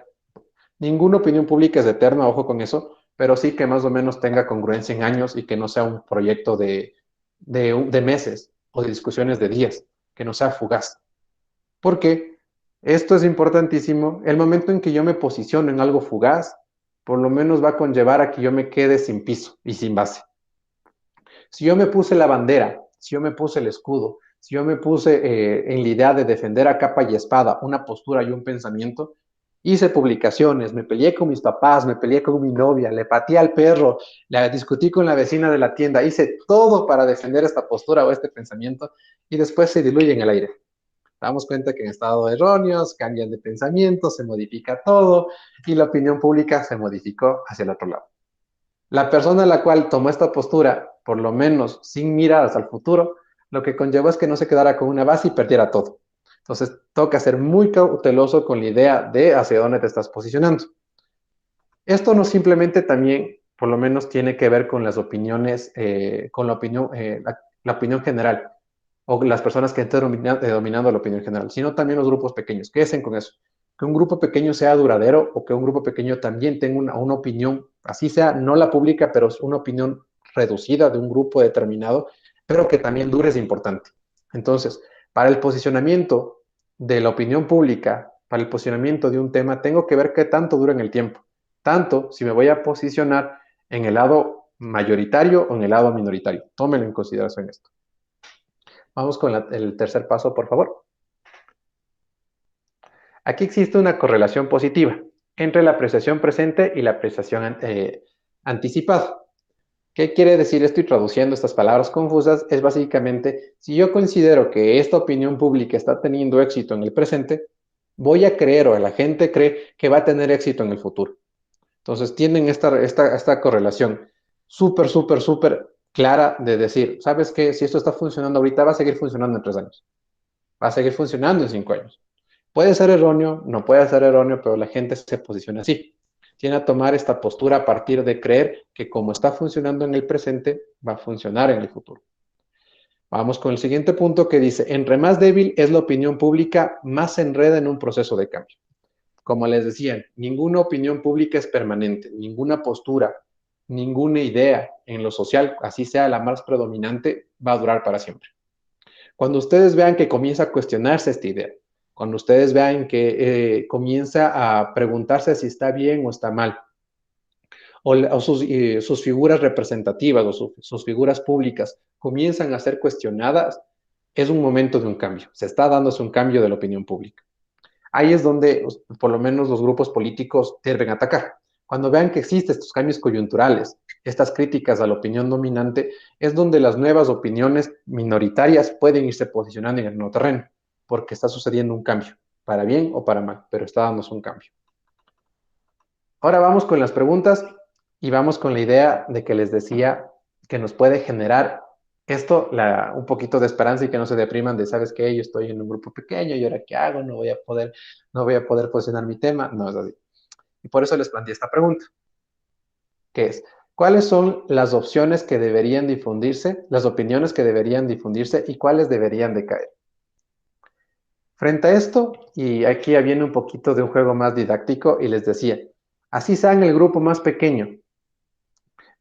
Ninguna opinión pública es eterna, ojo con eso, pero sí que más o menos tenga congruencia en años y que no sea un proyecto de meses o de discusiones de días, que no sea fugaz. Porque esto es importantísimo. El momento en que yo me posiciono en algo fugaz, por lo menos va a conllevar a que yo me quede sin piso y sin base. Si yo me puse la bandera, si yo me puse el escudo, si yo me puse en la idea de defender a capa y espada una postura y un pensamiento, hice publicaciones, me peleé con mis papás, me peleé con mi novia, le pateé al perro, la discutí con la vecina de la tienda, hice todo para defender esta postura o este pensamiento y después se diluye en el aire. Damos cuenta que en estado erróneos, cambian de pensamiento, se modifica todo y la opinión pública se modificó hacia el otro lado. La persona a la cual tomó esta postura, por lo menos sin miradas al futuro, lo que conllevó es que no se quedara con una base y perdiera todo. Entonces, toca ser muy cauteloso con la idea de hacia dónde te estás posicionando. Esto no simplemente también, por lo menos, tiene que ver con las opiniones, con la opinión general, o las personas que están dominando la opinión general, sino también los grupos pequeños. ¿Qué hacen con eso? Que un grupo pequeño sea duradero o que un grupo pequeño también tenga una opinión, así sea, no la pública, pero una opinión reducida de un grupo determinado, pero que también dure es importante. Entonces, para el posicionamiento de la opinión pública, para el posicionamiento de un tema, tengo que ver qué tanto dura en el tiempo. Tanto si me voy a posicionar en el lado mayoritario o en el lado minoritario. Tómenlo en consideración esto. Vamos con el tercer paso, por favor. Aquí existe una correlación positiva entre la apreciación presente y la apreciación anticipada. ¿Qué quiere decir esto? Y traduciendo estas palabras confusas, es básicamente, si yo considero que esta opinión pública está teniendo éxito en el presente, voy a creer o la gente cree que va a tener éxito en el futuro. Entonces tienen esta correlación súper, súper, súper clara de decir, ¿sabes qué? Si esto está funcionando ahorita, va a seguir funcionando en 3 años. Va a seguir funcionando en 5 años. Puede ser erróneo, no puede ser erróneo, pero la gente se posiciona así. Tiene a tomar esta postura a partir de creer que como está funcionando en el presente, va a funcionar en el futuro. Vamos con el siguiente punto que dice, entre más débil es la opinión pública, más se enreda en un proceso de cambio. Como les decía, ninguna opinión pública es permanente, ninguna postura, ninguna idea en lo social, así sea la más predominante, va a durar para siempre. Cuando ustedes vean que comienza a cuestionarse esta idea, cuando ustedes vean que comienza a preguntarse si está bien o está mal, o sus figuras representativas o sus figuras públicas comienzan a ser cuestionadas, es un momento de un cambio. Se está dándose un cambio de la opinión pública. Ahí es donde, por lo menos, los grupos políticos deben atacar. Cuando vean que existen estos cambios coyunturales, estas críticas a la opinión dominante, es donde las nuevas opiniones minoritarias pueden irse posicionando en el nuevo terreno, porque está sucediendo un cambio, para bien o para mal, pero está dándose un cambio. Ahora vamos con las preguntas y vamos con la idea de que les decía que nos puede generar esto, un poquito de esperanza y que no se depriman de, ¿sabes qué? Yo estoy en un grupo pequeño y ahora qué hago, no voy a poder posicionar mi tema. No es así. Y por eso les planteé esta pregunta, que es, ¿cuáles son las opciones que deberían difundirse, las opiniones que deberían difundirse y cuáles deberían de caer? Frente a esto, y aquí ya viene un poquito de un juego más didáctico, y les decía, así sea en el grupo más pequeño,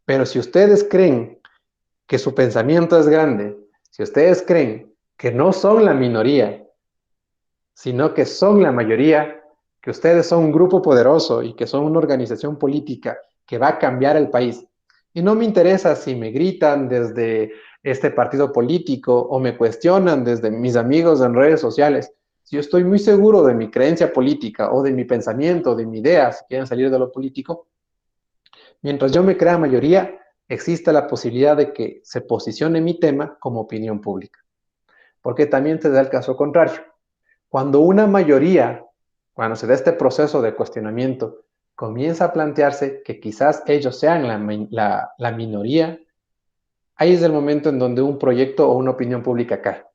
pero si ustedes creen que su pensamiento es grande, si ustedes creen que no son la minoría, sino que son la mayoría, que ustedes son un grupo poderoso y que son una organización política que va a cambiar el país. Y no me interesa si me gritan desde este partido político o me cuestionan desde mis amigos en redes sociales. Si yo estoy muy seguro de mi creencia política o de mi pensamiento, de mi idea, si quieren salir de lo político, mientras yo me crea mayoría, existe la posibilidad de que se posicione mi tema como opinión pública. Porque también se da el caso contrario. Cuando una mayoría, cuando se da este proceso de cuestionamiento, comienza a plantearse que quizás ellos sean la minoría, ahí es el momento en donde un proyecto o una opinión pública cae.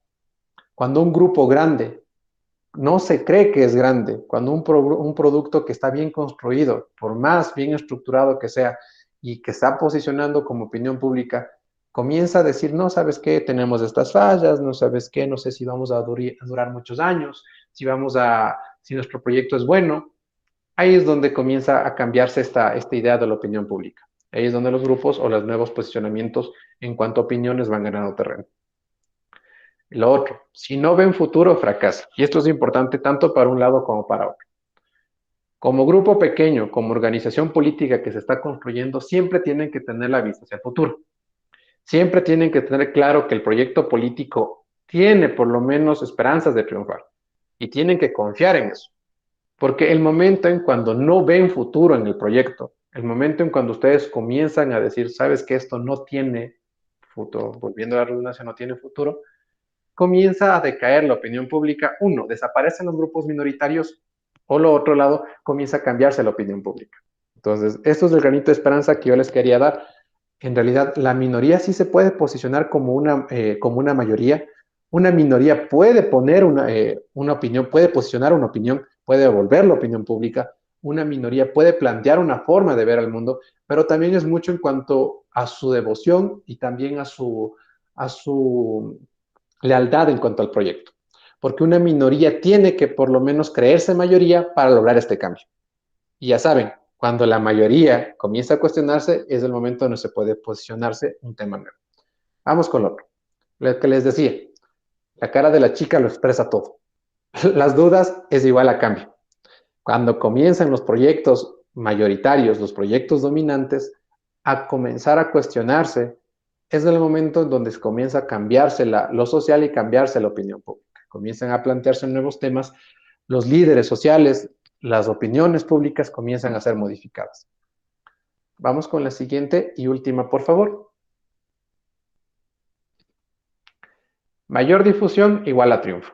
Cuando un grupo grande no se cree que es grande, cuando un producto que está bien construido, por más bien estructurado que sea, y que está posicionando como opinión pública, comienza a decir, no, ¿sabes qué? Tenemos estas fallas, no sabes qué, no sé si vamos a durar muchos años, si nuestro proyecto es bueno. Ahí es donde comienza a cambiarse esta idea de la opinión pública. Ahí es donde los grupos o los nuevos posicionamientos en cuanto a opiniones van ganando terreno. Lo otro, si no ven futuro, fracasa. Y esto es importante tanto para un lado como para otro. Como grupo pequeño, como organización política que se está construyendo, siempre tienen que tener la vista hacia el futuro. Siempre tienen que tener claro que el proyecto político tiene por lo menos esperanzas de triunfar. Y tienen que confiar en eso. Porque el momento en cuando no ven futuro en el proyecto, el momento en cuando ustedes comienzan a decir, sabes que esto no tiene futuro, volviendo a la redundancia, no tiene futuro, comienza a decaer la opinión pública. Uno, desaparecen los grupos minoritarios, o lo otro lado, comienza a cambiarse la opinión pública. Entonces, esto es el granito de esperanza que yo les quería dar. En realidad, la minoría sí se puede posicionar como una mayoría. Una minoría puede poner una opinión, puede posicionar una opinión, puede devolver la opinión pública. Una minoría puede plantear una forma de ver al mundo, pero también es mucho en cuanto a su devoción y también a su lealtad en cuanto al proyecto. Porque una minoría tiene que por lo menos creerse mayoría para lograr este cambio. Y ya saben, cuando la mayoría comienza a cuestionarse, es el momento donde se puede posicionarse un tema nuevo. Vamos con lo otro. Lo que les decía, la cara de la chica lo expresa todo. Las dudas es igual a cambio. Cuando comienzan los proyectos mayoritarios, los proyectos dominantes, a comenzar a cuestionarse, es el momento en donde comienza a cambiarse lo social y cambiarse la opinión pública. Comienzan a plantearse nuevos temas, los líderes sociales, las opiniones públicas comienzan a ser modificadas. Vamos con la siguiente y última, por favor. Mayor difusión igual a triunfo.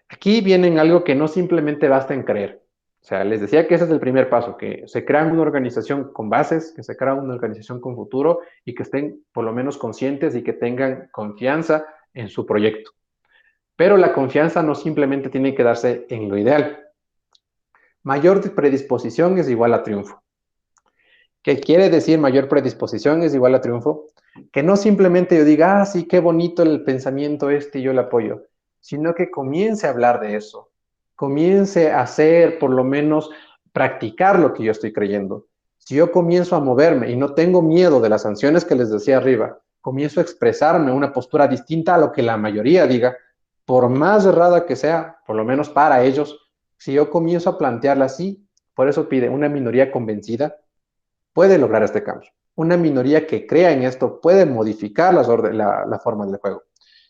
Aquí viene algo que no simplemente basta en creer. O sea, les decía que ese es el primer paso, que se crea una organización con bases, que se crea una organización con futuro y que estén por lo menos conscientes y que tengan confianza en su proyecto. Pero la confianza no simplemente tiene que darse en lo ideal. Mayor predisposición es igual a triunfo. ¿Qué quiere decir mayor predisposición es igual a triunfo? Que no simplemente yo diga, ah, sí, qué bonito el pensamiento y yo lo apoyo, sino que comience a hablar de eso, comience a hacer, por lo menos, practicar lo que yo estoy creyendo. Si yo comienzo a moverme y no tengo miedo de las sanciones que les decía arriba, comienzo a expresarme una postura distinta a lo que la mayoría diga, por más errada que sea, por lo menos para ellos, si yo comienzo a plantearla así, por eso pide una minoría convencida, puede lograr este cambio. Una minoría que crea en esto puede modificar la forma del juego.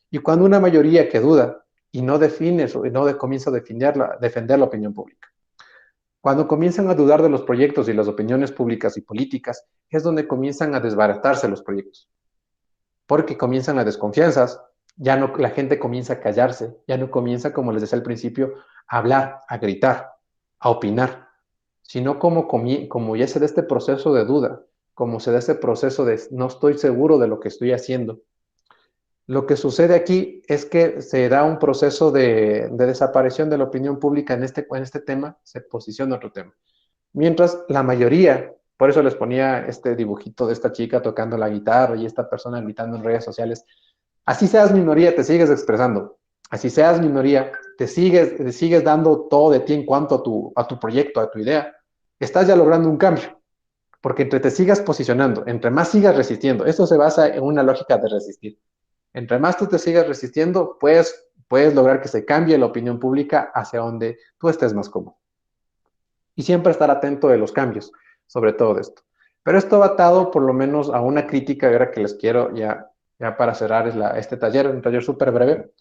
Y cuando una mayoría que duda y no define, comienza a defender la opinión pública. Cuando comienzan a dudar de los proyectos y las opiniones públicas y políticas, es donde comienzan a desbaratarse los proyectos. Porque comienzan las desconfianzas, ya no, la gente comienza a callarse, ya no comienza, como les decía al principio, a hablar, a gritar, a opinar, sino como ya se da este proceso de duda, como se da este proceso de no estoy seguro de lo que estoy haciendo. Lo que sucede aquí es que se da un proceso de desaparición de la opinión pública en este tema, se posiciona otro tema. Mientras la mayoría, por eso les ponía este dibujito de esta chica tocando la guitarra y esta persona gritando en redes sociales, así seas minoría, te sigues expresando, así seas minoría, te sigues dando todo de ti en cuanto a tu proyecto, a tu idea, estás ya logrando un cambio, porque entre te sigas posicionando, entre más sigas resistiendo, esto se basa en una lógica de resistir. Entre más tú te sigas resistiendo, puedes lograr que se cambie la opinión pública hacia donde tú estés más cómodo. Y siempre estar atento de los cambios, sobre todo de esto. Pero esto va atado por lo menos a una crítica ahora que les quiero ya para cerrar este taller, un taller súper breve.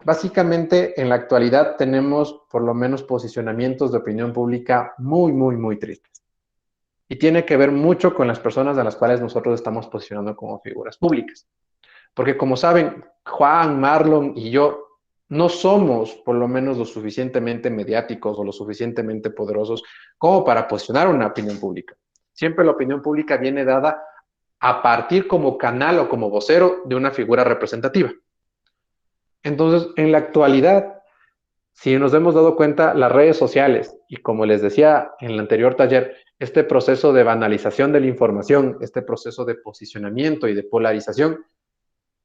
Básicamente, en la actualidad tenemos por lo menos posicionamientos de opinión pública muy, muy, muy tristes. Y tiene que ver mucho con las personas a las cuales nosotros estamos posicionando como figuras públicas. Porque como saben, Juan, Marlon y yo no somos por lo menos lo suficientemente mediáticos o lo suficientemente poderosos como para posicionar una opinión pública. Siempre la opinión pública viene dada a partir como canal o como vocero de una figura representativa. Entonces, en la actualidad, si nos hemos dado cuenta, las redes sociales, y como les decía en el anterior taller, este proceso de banalización de la información, este proceso de posicionamiento y de polarización,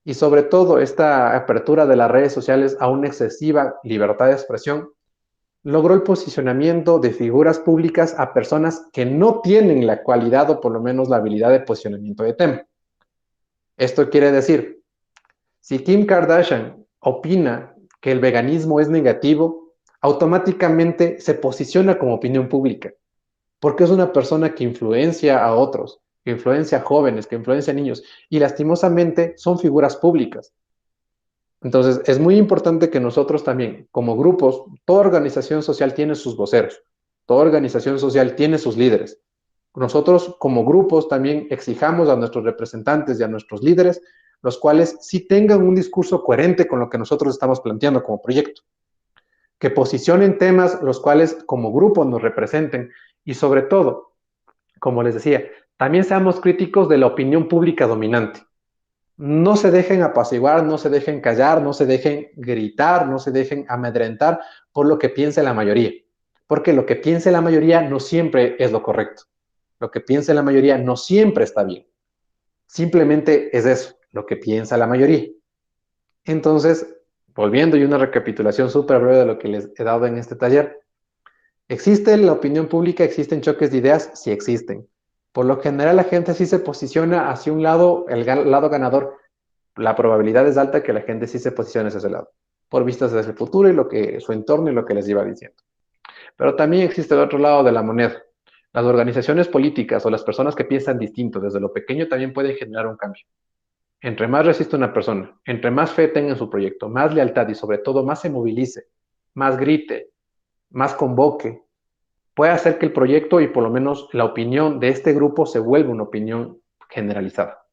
y sobre todo esta apertura de las redes sociales a una excesiva libertad de expresión, logró el posicionamiento de figuras públicas a personas que no tienen la cualidad o por lo menos la habilidad de posicionamiento de tema. Esto quiere decir, si Kim Kardashian opina que el veganismo es negativo, automáticamente se posiciona como opinión pública, porque es una persona que influencia a otros, que influencia a jóvenes, que influencia a niños, y lastimosamente son figuras públicas. Entonces, es muy importante que nosotros también, como grupos, toda organización social tiene sus voceros, toda organización social tiene sus líderes. Nosotros, como grupos, también exijamos a nuestros representantes y a nuestros líderes, los cuales sí tengan un discurso coherente con lo que nosotros estamos planteando como proyecto, que posicionen temas los cuales como grupo nos representen y sobre todo, como les decía, también seamos críticos de la opinión pública dominante. No se dejen apaciguar, no se dejen callar, no se dejen gritar, no se dejen amedrentar por lo que piense la mayoría. Porque lo que piense la mayoría no siempre es lo correcto. Lo que piense la mayoría no siempre está bien. Simplemente es eso, lo que piensa la mayoría. Entonces, volviendo y una recapitulación súper breve de lo que les he dado en este taller. ¿Existe la opinión pública? ¿Existen choques de ideas? Sí existen. Por lo general la gente sí se posiciona hacia un lado, el lado ganador. La probabilidad es alta que la gente sí se posicione hacia ese lado, por vistas desde el futuro y lo que su entorno y lo que les iba diciendo. Pero también existe el otro lado de la moneda. Las organizaciones políticas o las personas que piensan distinto desde lo pequeño también pueden generar un cambio. Entre más resiste una persona, entre más fe tenga en su proyecto, más lealtad y sobre todo más se movilice, más grite, más convoque, puede hacer que el proyecto y por lo menos la opinión de este grupo se vuelva una opinión generalizada.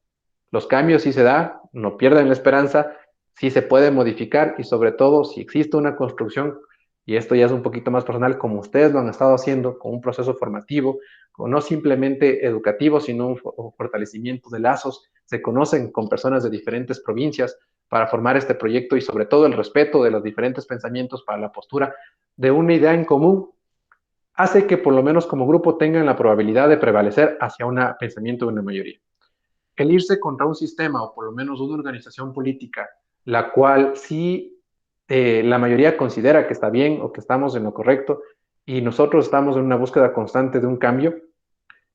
Los cambios sí se da, no pierden la esperanza, sí se puede modificar y sobre todo si existe una construcción, y esto ya es un poquito más personal, como ustedes lo han estado haciendo, con un proceso formativo, no simplemente educativo, sino un fortalecimiento de lazos, se conocen con personas de diferentes provincias para formar este proyecto y sobre todo el respeto de los diferentes pensamientos para la postura de una idea en común, hace que por lo menos como grupo tengan la probabilidad de prevalecer hacia un pensamiento de una mayoría. El irse contra un sistema o por lo menos una organización política, la cual sí la mayoría considera que está bien o que estamos en lo correcto y nosotros estamos en una búsqueda constante de un cambio,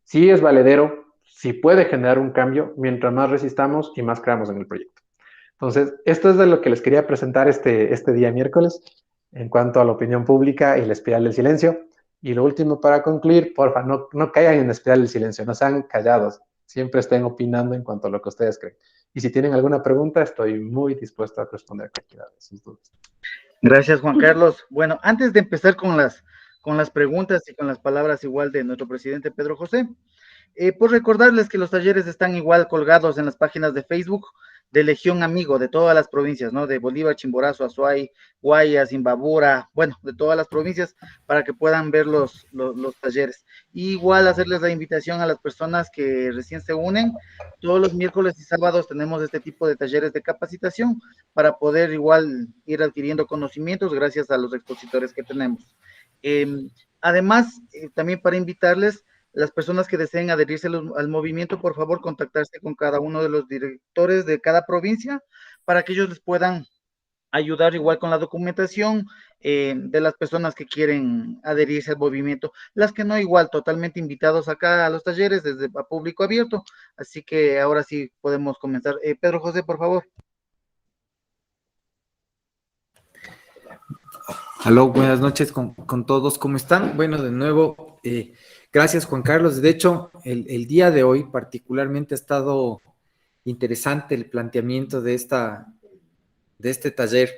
sí es valedero, sí puede generar un cambio mientras más resistamos y más creamos en el proyecto. Entonces, esto es de lo que les quería presentar este día miércoles en cuanto a la opinión pública y la espiral del silencio. Y lo último para concluir, porfa, no caigan en la espiral del silencio, no sean callados, siempre estén opinando en cuanto a lo que ustedes creen. Y si tienen alguna pregunta, estoy muy dispuesto a responder cualquiera de sus dudas. Gracias, Juan Carlos. Bueno, antes de empezar con las preguntas y con las palabras igual de nuestro presidente Pedro José, pues recordarles que los talleres están igual colgados en las páginas de Facebook de Legión Amigo de todas las provincias, ¿no? De Bolívar, Chimborazo, Azuay, Guayas, Imbabura, bueno, de todas las provincias para que puedan ver los talleres. Y igual hacerles la invitación a las personas que recién se unen. Todos los miércoles y sábados tenemos este tipo de talleres de capacitación para poder igual ir adquiriendo conocimientos gracias a los expositores que tenemos. Además, también para invitarles las personas que deseen adherirse al movimiento, por favor, contactarse con cada uno de los directores de cada provincia para que ellos les puedan ayudar igual con la documentación de las personas que quieren adherirse al movimiento. Las que no, igual, totalmente invitados acá a los talleres desde a público abierto. Así que ahora sí podemos comenzar. Pedro José, por favor. Aló, buenas noches con todos, ¿cómo están? Bueno, de nuevo, gracias Juan Carlos. De hecho, el día de hoy particularmente ha estado interesante el planteamiento de este taller,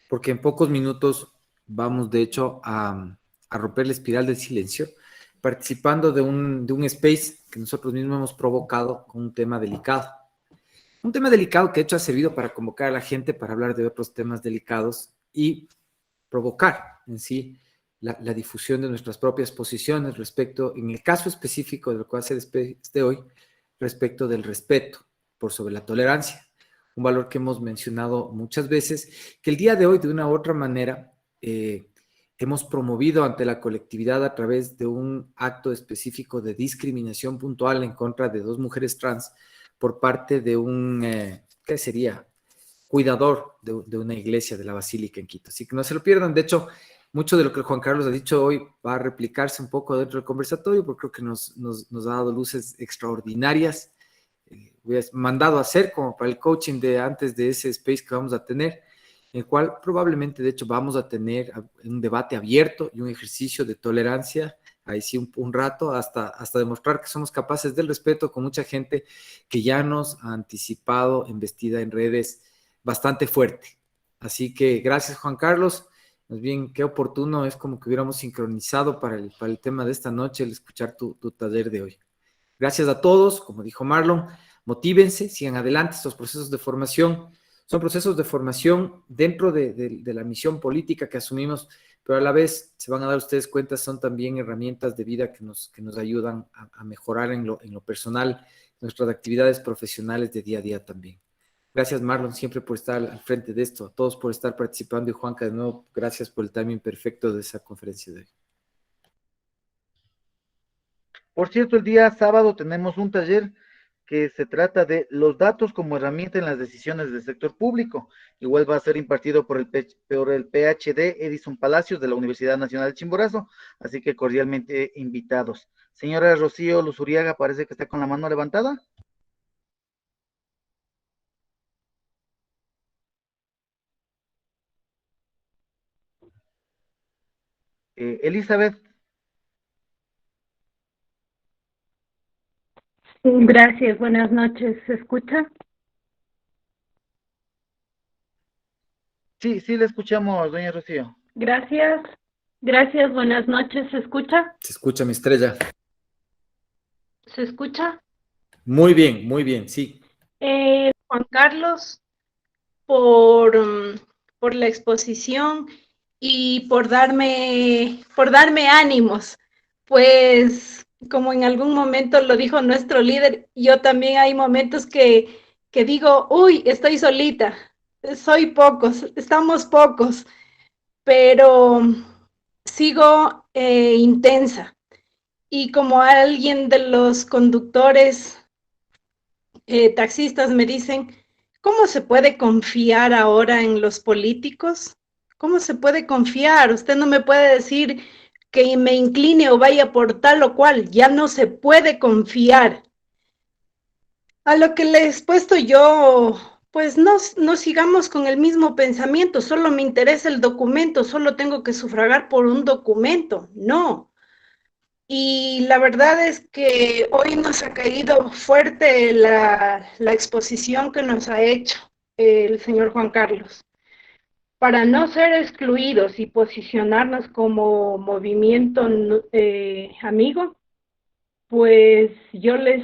porque en pocos minutos vamos de hecho a romper la espiral del silencio, participando de un space que nosotros mismos hemos provocado con un tema delicado. Un tema delicado que de hecho ha servido para convocar a la gente para hablar de otros temas delicados y provocar en sí la difusión de nuestras propias posiciones respecto, en el caso específico de lo que va a ser de hoy, respecto del respeto por sobre la tolerancia, un valor que hemos mencionado muchas veces, que el día de hoy de una u otra manera hemos promovido ante la colectividad a través de un acto específico de discriminación puntual en contra de 2 mujeres trans por parte de un, ¿qué sería?, cuidador de una iglesia de la Basílica en Quito. Así que no se lo pierdan. De hecho, mucho de lo que Juan Carlos ha dicho hoy va a replicarse un poco dentro del conversatorio, porque creo que nos ha dado luces extraordinarias. Voy a mandado a hacer como para el coaching de antes de ese space que vamos a tener, en el cual probablemente, de hecho, vamos a tener un debate abierto y un ejercicio de tolerancia, ahí sí un rato, hasta demostrar que somos capaces del respeto con mucha gente que ya nos ha anticipado embestida en redes bastante fuerte. Así que gracias, Juan Carlos. Más bien, qué oportuno, es como que hubiéramos sincronizado para el tema de esta noche, el escuchar tu taller de hoy. Gracias a todos, como dijo Marlon, motívense, sigan adelante. Estos procesos de formación son procesos de formación dentro de la misión política que asumimos, pero a la vez, se van a dar ustedes cuenta, son también herramientas de vida que nos ayudan a mejorar en lo personal, nuestras actividades profesionales de día a día también. Gracias, Marlon, siempre por estar al frente de esto, a todos por estar participando, y Juanca, de nuevo, gracias por el timing perfecto de esa conferencia de hoy. Por cierto, el día sábado tenemos un taller que se trata de los datos como herramienta en las decisiones del sector público. Igual va a ser impartido por el PhD Edison Palacios de la Universidad Nacional de Chimborazo, así que cordialmente invitados. Señora Rocío Luzuriaga, parece que está con la mano levantada. Elizabeth. Gracias, buenas noches. ¿Se escucha? Sí, le escuchamos, doña Rocío. Gracias, buenas noches. ¿Se escucha? Se escucha, mi estrella. ¿Se escucha? Muy bien, sí. Juan Carlos, por la exposición y por darme ánimos. Pues, como en algún momento lo dijo nuestro líder, yo también hay momentos que digo, uy, estoy solita, soy pocos, estamos pocos, pero sigo intensa. Y como alguien de los conductores taxistas me dicen, ¿cómo se puede confiar ahora en los políticos? ¿Cómo se puede confiar? Usted no me puede decir que me incline o vaya por tal o cual. Ya no se puede confiar. A lo que les he puesto yo, pues no sigamos con el mismo pensamiento. Solo me interesa el documento, solo tengo que sufragar por un documento. No. Y la verdad es que hoy nos ha caído fuerte la exposición que nos ha hecho el señor Juan Carlos. Para no ser excluidos y posicionarnos como movimiento amigo, pues yo les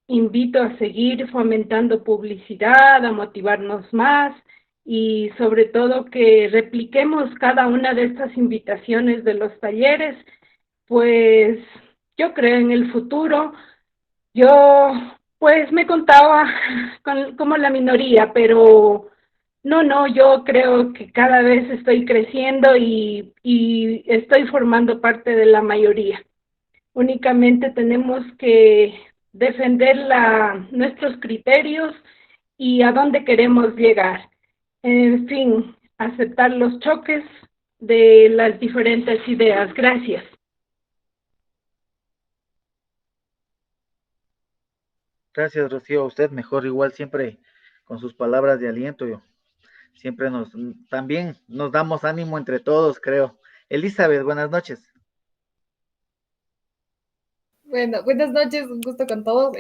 invito a seguir fomentando publicidad, a motivarnos más y sobre todo que repliquemos cada una de estas invitaciones de los talleres, pues yo creo en el futuro. Yo pues me contaba como la minoría, pero no, yo creo que cada vez estoy creciendo y estoy formando parte de la mayoría. Únicamente tenemos que defender nuestros criterios y a dónde queremos llegar. En fin, aceptar los choques de las diferentes ideas. Gracias. Gracias, Rocío, a usted mejor igual siempre con sus palabras de aliento. Siempre también nos damos ánimo entre todos, creo. Elizabeth, buenas noches. Bueno, buenas noches, un gusto con todos.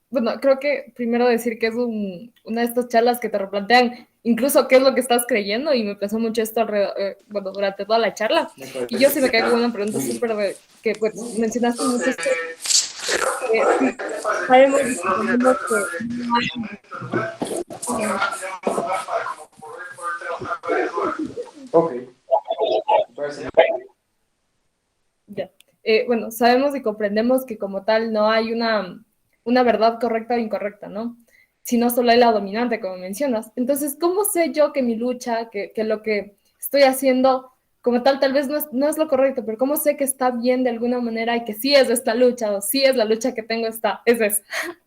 Bueno, creo que primero decir que es una de estas charlas que te replantean incluso qué es lo que estás creyendo y me pensó mucho esto bueno, durante toda la charla. Y yo sí me quedé con una pregunta súper que pues, mencionaste mucho esto. Sí, sabemos ya. Bueno, sabemos y comprendemos que como tal no hay una verdad correcta o incorrecta, ¿no? Sino solo hay la dominante, como mencionas. Entonces, ¿cómo sé yo que mi lucha, que lo que estoy haciendo como tal vez no es lo correcto, pero cómo sé que está bien de alguna manera y que sí es esta lucha o sí es la lucha que tengo es esa?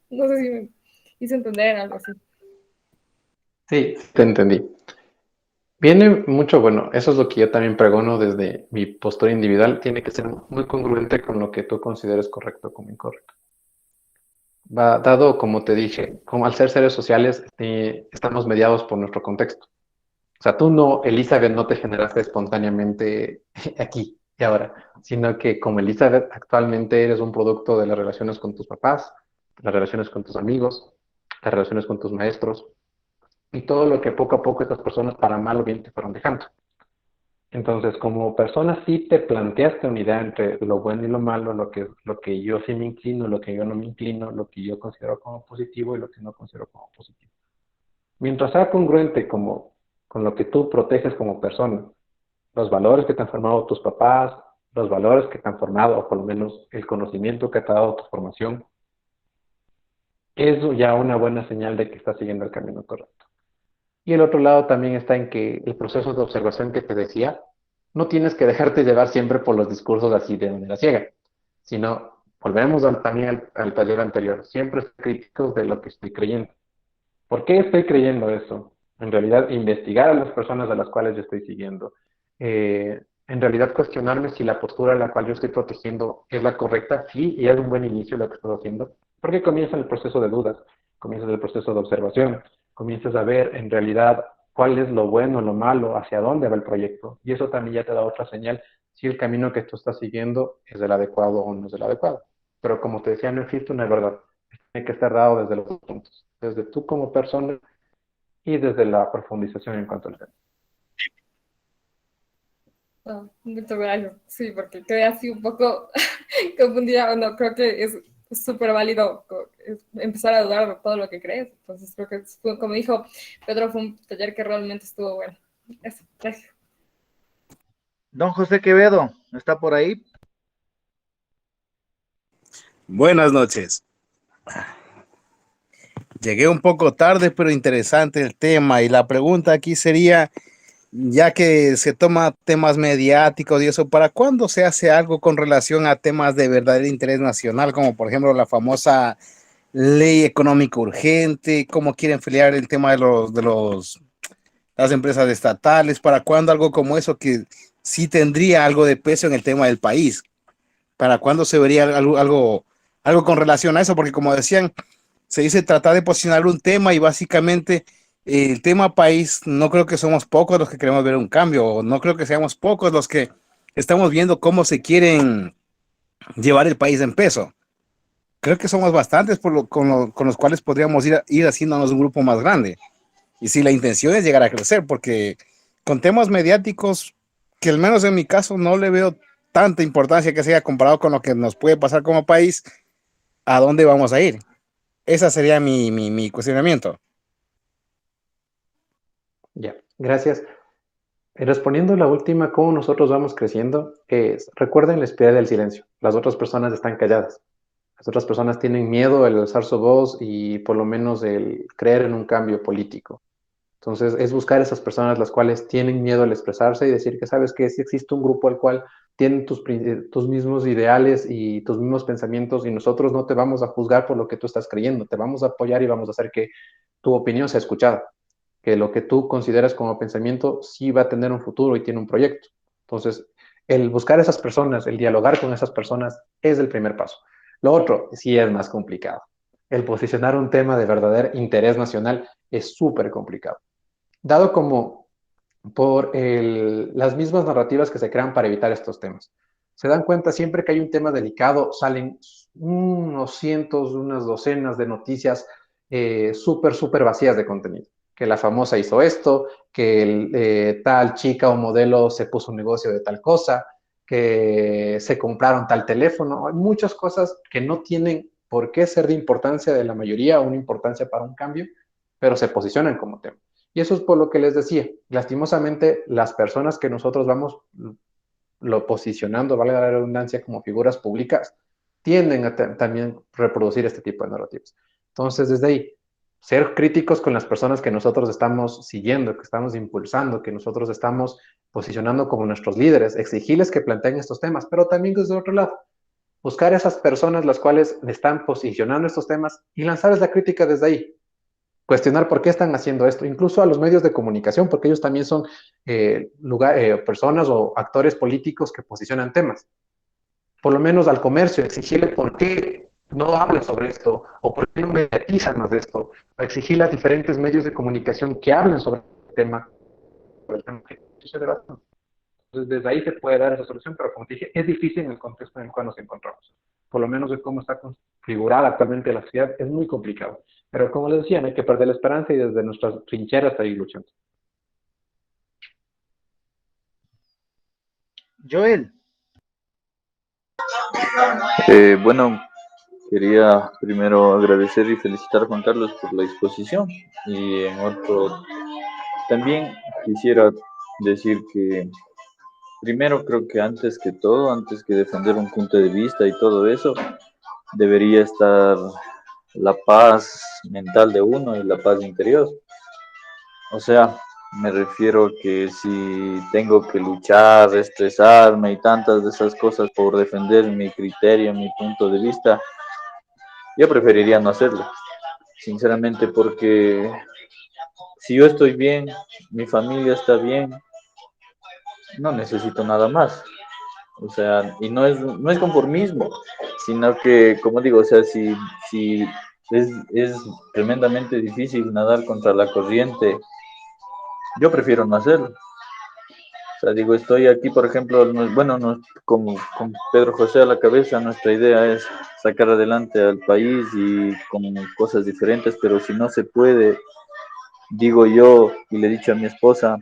No sé si me hice entender algo así. Sí, te entendí. Viene mucho, bueno, eso es lo que yo también pregono desde mi postura individual, tiene que ser muy congruente con lo que tú consideres correcto como incorrecto. Va dado, como te dije, como al ser seres sociales, estamos mediados por nuestro contexto. O sea, tú no, Elizabeth, no te generaste espontáneamente aquí y ahora, sino que como Elizabeth actualmente eres un producto de las relaciones con tus papás, las relaciones con tus amigos, las relaciones con tus maestros y todo lo que poco a poco estas personas para mal o bien te fueron dejando. Entonces, como persona sí te planteaste una idea entre lo bueno y lo malo, lo que yo sí me inclino, lo que yo no me inclino, lo que yo considero como positivo y lo que no considero como positivo. Mientras sea congruente con lo que tú proteges como persona, los valores que te han formado tus papás, los valores que te han formado, o por lo menos el conocimiento que te ha dado tu formación, es ya una buena señal de que estás siguiendo el camino correcto. Y el otro lado también está en que el proceso de observación que te decía, no tienes que dejarte llevar siempre por los discursos así de manera ciega, sino volvemos también al taller anterior, siempre críticos de lo que estoy creyendo. ¿Por qué estoy creyendo eso? En realidad, investigar a las personas a las cuales yo estoy siguiendo. En realidad, cuestionarme si la postura a la cual yo estoy protegiendo es la correcta, sí, y es un buen inicio lo que estoy haciendo, porque comienza el proceso de dudas, comienza el proceso de observación, comienzas a ver en realidad cuál es lo bueno, lo malo, hacia dónde va el proyecto, y eso también ya te da otra señal si el camino que tú estás siguiendo es el adecuado o no es el adecuado. Pero como te decía, no existe una verdad, tiene que estar dado desde los dos puntos, desde tú como persona y desde la profundización en cuanto al tema. Oh, muchas gracias. Sí, porque quedé así un poco confundida. Bueno, creo que es súper válido empezar a dudar de todo lo que crees. Entonces, creo que, como dijo Pedro, fue un taller que realmente estuvo bueno. Eso, gracias. Don José Quevedo, ¿está por ahí? Buenas noches. Llegué un poco tarde, pero interesante el tema. Y la pregunta aquí sería, ya que se toma temas mediáticos y eso, ¿para cuándo se hace algo con relación a temas de verdadero interés nacional, como por ejemplo la famosa ley económica urgente, cómo quieren pelear el tema de las empresas estatales? ¿Para cuándo algo como eso que sí tendría algo de peso en el tema del país? ¿Para cuándo se vería algo con relación a eso? Porque como decían, se dice tratar de posicionar un tema y básicamente el tema país, no creo que somos pocos los que queremos ver un cambio, o no creo que seamos pocos los que estamos viendo cómo se quieren llevar el país en peso. Creo que somos bastantes con los cuales podríamos ir haciéndonos un grupo más grande. Y si la intención es llegar a crecer, porque con temas mediáticos, que al menos en mi caso no le veo tanta importancia que sea comparado con lo que nos puede pasar como país, ¿a dónde vamos a ir? Ese sería mi cuestionamiento. Ya, gracias. Respondiendo a la última, ¿cómo nosotros vamos creciendo? Recuerden la espiral del silencio. Las otras personas están calladas. Las otras personas tienen miedo al alzar su voz y por lo menos el creer en un cambio político. Entonces, es buscar esas personas las cuales tienen miedo al expresarse y decir que sabes que si existe un grupo al cual tienen tus mismos ideales y tus mismos pensamientos y nosotros no te vamos a juzgar por lo que tú estás creyendo, te vamos a apoyar y vamos a hacer que tu opinión sea escuchada, que lo que tú consideras como pensamiento sí va a tener un futuro y tiene un proyecto. Entonces, el buscar a esas personas, el dialogar con esas personas es el primer paso. Lo otro sí es más complicado. El posicionar un tema de verdadero interés nacional es súper complicado. Dado como por las mismas narrativas que se crean para evitar estos temas. Se dan cuenta siempre que hay un tema delicado, salen unos cientos, unas docenas de noticias súper vacías de contenido. Que la famosa hizo esto, que tal chica o modelo se puso un negocio de tal cosa, que se compraron tal teléfono. Hay muchas cosas que no tienen por qué ser de importancia de la mayoría o una importancia para un cambio, pero se posicionan como tema. Y eso es por lo que les decía, lastimosamente las personas que nosotros vamos lo posicionando, valga la redundancia, como figuras públicas, tienden a también reproducir este tipo de narrativas. Entonces, desde ahí, ser críticos con las personas que nosotros estamos siguiendo, que estamos impulsando, que nosotros estamos posicionando como nuestros líderes, exigirles que planteen estos temas, pero también desde otro lado, buscar a esas personas las cuales están posicionando estos temas y lanzarles la crítica desde ahí. Cuestionar por qué están haciendo esto, incluso a los medios de comunicación, porque ellos también son personas o actores políticos que posicionan temas. Por lo menos al comercio, exigirle por qué no hablan sobre esto, o por qué no mediatizan más de esto, o exigirle a diferentes medios de comunicación que hablen sobre el tema, que se debata. Entonces, desde ahí se puede dar esa solución, pero como te dije, es difícil en el contexto en el cual nos encontramos. Por lo menos de cómo está configurada actualmente la sociedad, es muy complicado. Pero como les decía, no hay que perder la esperanza y desde nuestras trincheras seguir luchando. Joel. Bueno, quería primero agradecer y felicitar a Juan Carlos por la exposición. Y en otro, también quisiera decir que primero creo que antes que todo, antes que defender un punto de vista y todo eso, debería estar la paz mental de uno y la paz interior. O sea, me refiero a que si tengo que luchar, estresarme y tantas de esas cosas por defender mi criterio, mi punto de vista, yo preferiría no hacerlo, sinceramente, porque si yo estoy bien, mi familia está bien, no necesito nada más. O sea, y no es conformismo, sino que, como digo, o sea, si es tremendamente difícil nadar contra la corriente, yo prefiero no hacerlo. O sea, digo, estoy aquí, por ejemplo, bueno, con Pedro José a la cabeza, nuestra idea es sacar adelante al país y con cosas diferentes, pero si no se puede, digo yo, y le he dicho a mi esposa,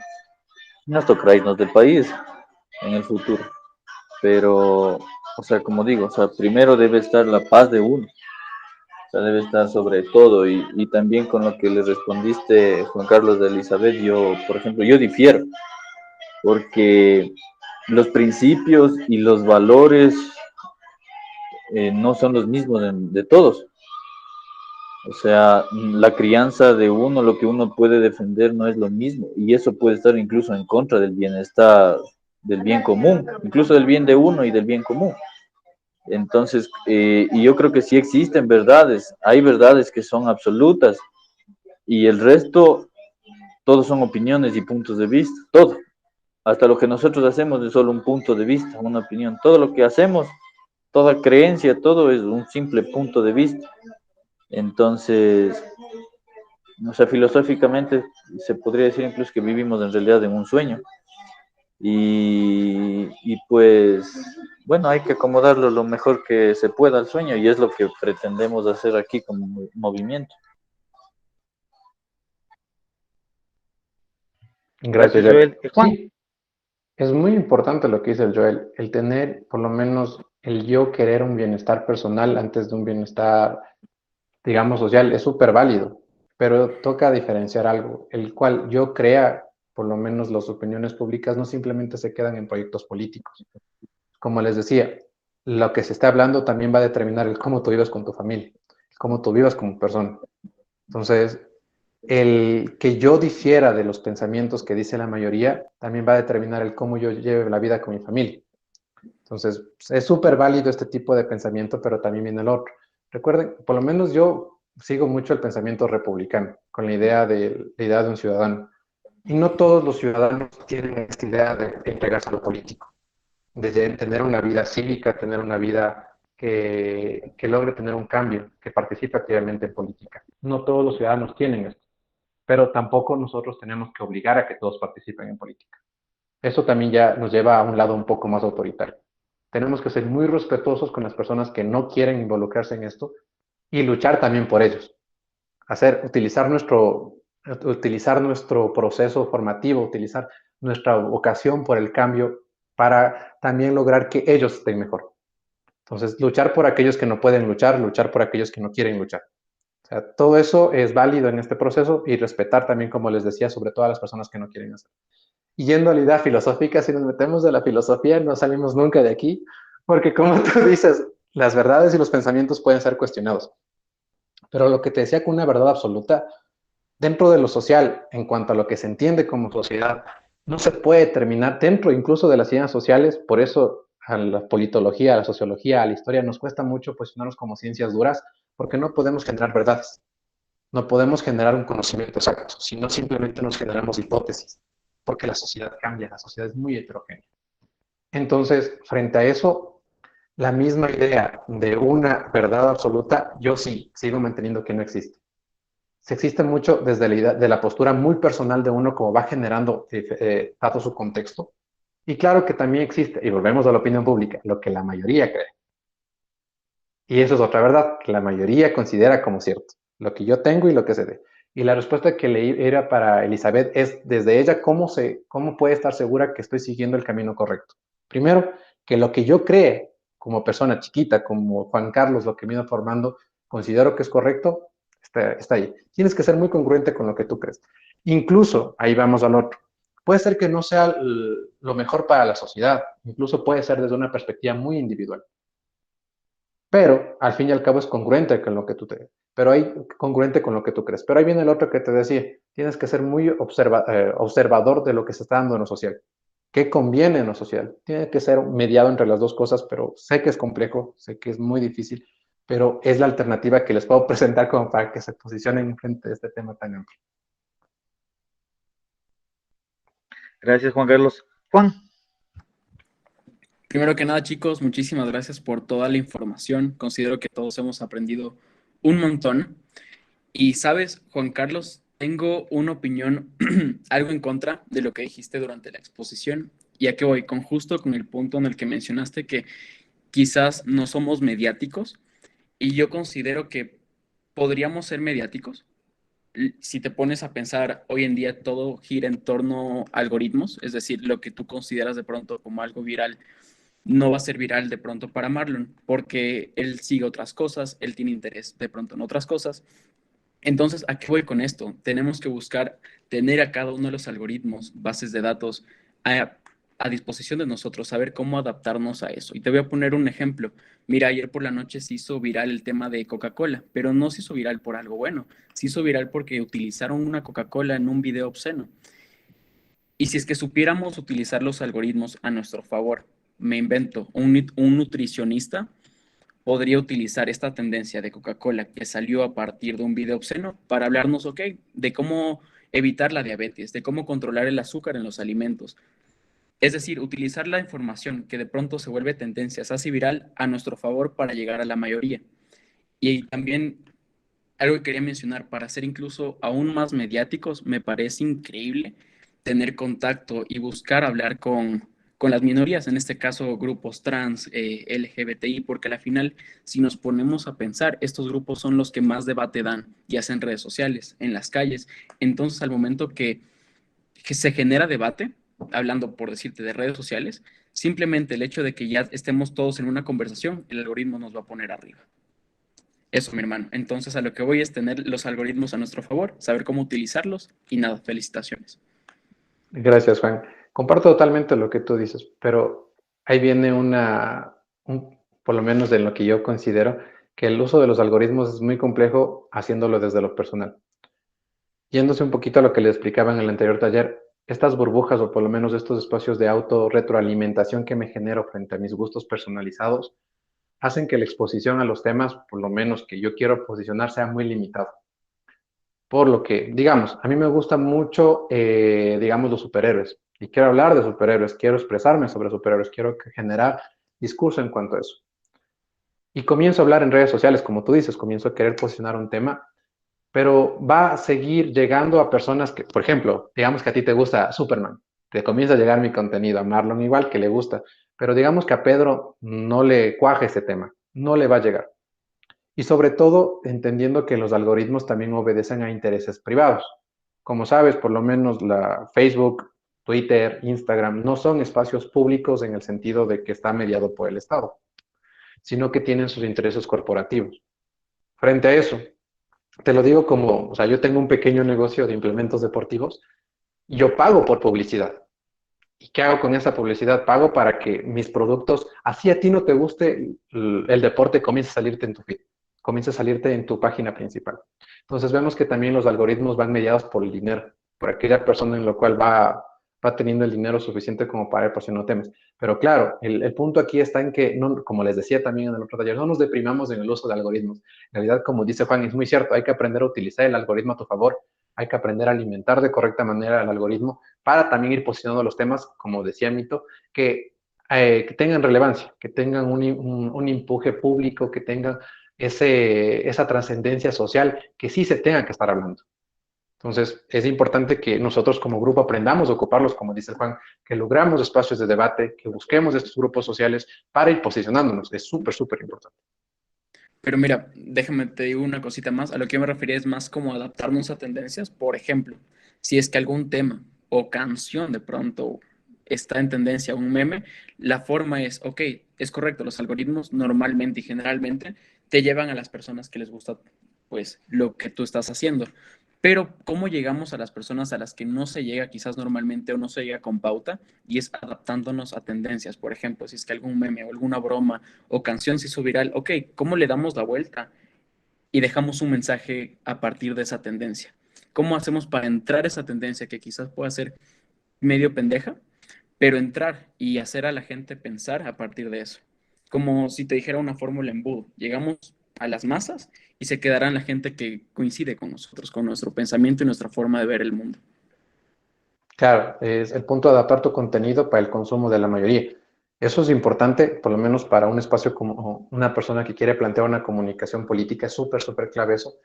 nos tocará irnos del país en el futuro. Pero, o sea, como digo, o sea, primero debe estar la paz de uno, o sea, debe estar sobre todo, y también con lo que le respondiste, Juan Carlos de Elizabeth, yo, por ejemplo, yo difiero, porque los principios y los valores no son los mismos de todos. O sea, la crianza de uno, lo que uno puede defender no es lo mismo, y eso puede estar incluso en contra del bienestar, del bien común, incluso del bien de uno y del bien común. Entonces, y yo creo que sí existen verdades, hay verdades que son absolutas, y el resto, todos son opiniones y puntos de vista, todo. Hasta lo que nosotros hacemos es solo un punto de vista, una opinión. Todo lo que hacemos, toda creencia, todo es un simple punto de vista. Entonces, o sea, filosóficamente se podría decir incluso que vivimos en realidad en un sueño. y pues, bueno, hay que acomodarlo lo mejor que se pueda al sueño y es lo que pretendemos hacer aquí como movimiento. Gracias, Gracias, Joel. Joel. Juan. Sí, es muy importante lo que dice el Joel, el tener por lo menos el yo querer un bienestar personal antes de un bienestar, digamos, social, es súper válido, pero toca diferenciar algo, el cual yo crea, por lo menos las opiniones públicas no simplemente se quedan en proyectos políticos. Como les decía, lo que se está hablando también va a determinar el cómo tú vivas con tu familia, cómo tú vivas como persona. Entonces, el que yo difiera de los pensamientos que dice la mayoría también va a determinar el cómo yo lleve la vida con mi familia. Entonces, es súper válido este tipo de pensamiento, pero también viene el otro. Recuerden, por lo menos yo sigo mucho el pensamiento republicano, con la idea de un ciudadano. Y no todos los ciudadanos tienen esta idea de entregarse a lo político, de tener una vida cívica, tener una vida que logre tener un cambio, que participe activamente en política. No todos los ciudadanos tienen esto, pero tampoco nosotros tenemos que obligar a que todos participen en política. Eso también ya nos lleva a un lado un poco más autoritario. Tenemos que ser muy respetuosos con las personas que no quieren involucrarse en esto y luchar también por ellos. Utilizar nuestro proceso formativo, utilizar nuestra vocación por el cambio para también lograr que ellos estén mejor. Entonces, luchar por aquellos que no pueden luchar por aquellos que no quieren luchar. O sea, todo eso es válido en este proceso y respetar también, como les decía, sobre todo a las personas que no quieren hacer. Y yendo a la idea filosófica, si nos metemos de la filosofía, no salimos nunca de aquí, porque como tú dices, las verdades y los pensamientos pueden ser cuestionados. Pero lo que te decía con una verdad absoluta, dentro de lo social, en cuanto a lo que se entiende como sociedad, no se puede determinar dentro incluso de las ciencias sociales, por eso a la politología, a la sociología, a la historia nos cuesta mucho posicionarnos como ciencias duras, porque no podemos generar verdades, no podemos generar un conocimiento exacto, sino simplemente nos generamos hipótesis, porque la sociedad cambia, la sociedad es muy heterogénea. Entonces, frente a eso, la misma idea de una verdad absoluta, yo sí sigo manteniendo que no existe. Se existe mucho desde la idea de la postura muy personal de uno, como va generando dado su contexto. Y claro que también existe, y volvemos a la opinión pública, lo que la mayoría cree. Y eso es otra verdad, que la mayoría considera como cierto, lo que yo tengo y lo que se dé. Y la respuesta que le era para Elizabeth es, desde ella, cómo puede estar segura que estoy siguiendo el camino correcto. Primero, que lo que yo cree como persona chiquita, como Juan Carlos, lo que me he ido formando, considero que es correcto, está ahí. Tienes que ser muy congruente con lo que tú crees. Incluso, ahí vamos al otro, puede ser que no sea lo mejor para la sociedad, incluso puede ser desde una perspectiva muy individual. Pero al fin y al cabo es congruente con lo que tú congruente con lo que tú crees. Pero ahí viene el otro que te decía, tienes que ser muy observador de lo que se está dando en lo social. ¿Qué conviene en lo social? Tiene que ser mediado entre las dos cosas, pero sé que es complejo, sé que es muy difícil, pero es la alternativa que les puedo presentar como para que se posicionen frente a este tema tan amplio. Gracias, Juan Carlos. Juan. Primero que nada, chicos, muchísimas gracias por toda la información. Considero que todos hemos aprendido un montón. Y sabes, Juan Carlos, tengo una opinión algo en contra de lo que dijiste durante la exposición. ¿Y a qué voy? Con el punto en el que mencionaste que quizás no somos mediáticos. Y yo considero que podríamos ser mediáticos. Si te pones a pensar, hoy en día todo gira en torno a algoritmos, es decir, lo que tú consideras de pronto como algo viral no va a ser viral de pronto para Marlon, porque él sigue otras cosas, él tiene interés de pronto en otras cosas. Entonces, ¿a qué voy con esto? Tenemos que buscar tener a cada uno de los algoritmos, bases de datos a disposición de nosotros, saber cómo adaptarnos a eso. Y te voy a poner un ejemplo. Mira, ayer por la noche se hizo viral el tema de Coca-Cola, pero no se hizo viral por algo bueno, se hizo viral porque utilizaron una Coca-Cola en un video obsceno. Y si es que supiéramos utilizar los algoritmos a nuestro favor, me invento, un nutricionista podría utilizar esta tendencia de Coca-Cola que salió a partir de un video obsceno para hablarnos, ok, de cómo evitar la diabetes, de cómo controlar el azúcar en los alimentos. Es decir, utilizar la información que de pronto se vuelve tendencia, se hace viral a nuestro favor para llegar a la mayoría. Y también algo que quería mencionar, para ser incluso aún más mediáticos, me parece increíble tener contacto y buscar hablar con las minorías, en este caso grupos trans, LGBTI, porque al final, si nos ponemos a pensar, estos grupos son los que más debate dan, ya sea en redes sociales, en las calles. Entonces, al momento que se genera debate, hablando por decirte de redes sociales, simplemente el hecho de que ya estemos todos en una conversación, el algoritmo nos va a poner arriba. Eso, mi hermano. Entonces, a lo que voy es tener los algoritmos a nuestro favor, saber cómo utilizarlos y nada, felicitaciones. Gracias, Juan. Comparto totalmente lo que tú dices, pero ahí viene por lo menos de lo que yo considero, que el uso de los algoritmos es muy complejo haciéndolo desde lo personal. Yéndose un poquito a lo que le explicaba en el anterior taller, estas burbujas o por lo menos estos espacios de autorretroalimentación que me genero frente a mis gustos personalizados, hacen que la exposición a los temas, por lo menos que yo quiero posicionar, sea muy limitado. Por lo que, digamos, a mí me gustan mucho, digamos, los superhéroes. Y quiero hablar de superhéroes, quiero expresarme sobre superhéroes, quiero generar discurso en cuanto a eso. Y comienzo a hablar en redes sociales, como tú dices, comienzo a querer posicionar un tema, pero va a seguir llegando a personas que, por ejemplo, digamos que a ti te gusta Superman, te comienza a llegar mi contenido, a Marlon igual que le gusta, pero digamos que a Pedro no le cuaje ese tema, no le va a llegar. Y sobre todo, entendiendo que los algoritmos también obedecen a intereses privados. Como sabes, por lo menos la Facebook, Twitter, Instagram no son espacios públicos en el sentido de que está mediado por el Estado, sino que tienen sus intereses corporativos. Frente a eso, te lo digo como, o sea, yo tengo un pequeño negocio de implementos deportivos y yo pago por publicidad. ¿Y qué hago con esa publicidad? Pago para que mis productos, así a ti no te guste el deporte, comience a salirte en tu feed, comience a salirte en tu página principal. Entonces vemos que también los algoritmos van mediados por el dinero, por aquella persona en la cual va teniendo el dinero suficiente como para ir posicionando temas. Pero claro, el punto aquí está en que, no, como les decía también en el otro taller, no nos deprimamos en el uso de algoritmos. En realidad, como dice Juan, es muy cierto, hay que aprender a utilizar el algoritmo a tu favor, hay que aprender a alimentar de correcta manera el algoritmo para también ir posicionando los temas, como decía Mito, que tengan relevancia, que tengan un empuje público, que tengan esa trascendencia social, que sí se tenga que estar hablando. Entonces, es importante que nosotros como grupo aprendamos a ocuparlos, como dice el Juan, que logramos espacios de debate, que busquemos estos grupos sociales para ir posicionándonos. Es súper, súper importante. Pero mira, déjame te digo una cosita más. A lo que yo me refería es más como adaptarnos a tendencias. Por ejemplo, si es que algún tema o canción de pronto está en tendencia, un meme, la forma es, ok, es correcto, los algoritmos normalmente y generalmente te llevan a las personas que les gusta pues lo que tú estás haciendo. Pero ¿cómo llegamos a las personas a las que no se llega quizás normalmente o no se llega con pauta? Y es adaptándonos a tendencias. Por ejemplo, si es que algún meme o alguna broma o canción se hizo viral, ok, ¿cómo le damos la vuelta y dejamos un mensaje a partir de esa tendencia? ¿Cómo hacemos para entrar a esa tendencia que quizás pueda ser medio pendeja, pero entrar y hacer a la gente pensar a partir de eso? Como si te dijera una fórmula embudo. Llegamos a las masas y se quedarán la gente que coincide con nosotros, con nuestro pensamiento y nuestra forma de ver el mundo. Claro, es el punto de adaptar tu contenido para el consumo de la mayoría. Eso es importante, por lo menos para un espacio como una persona que quiere plantear una comunicación política, es súper, súper clave eso.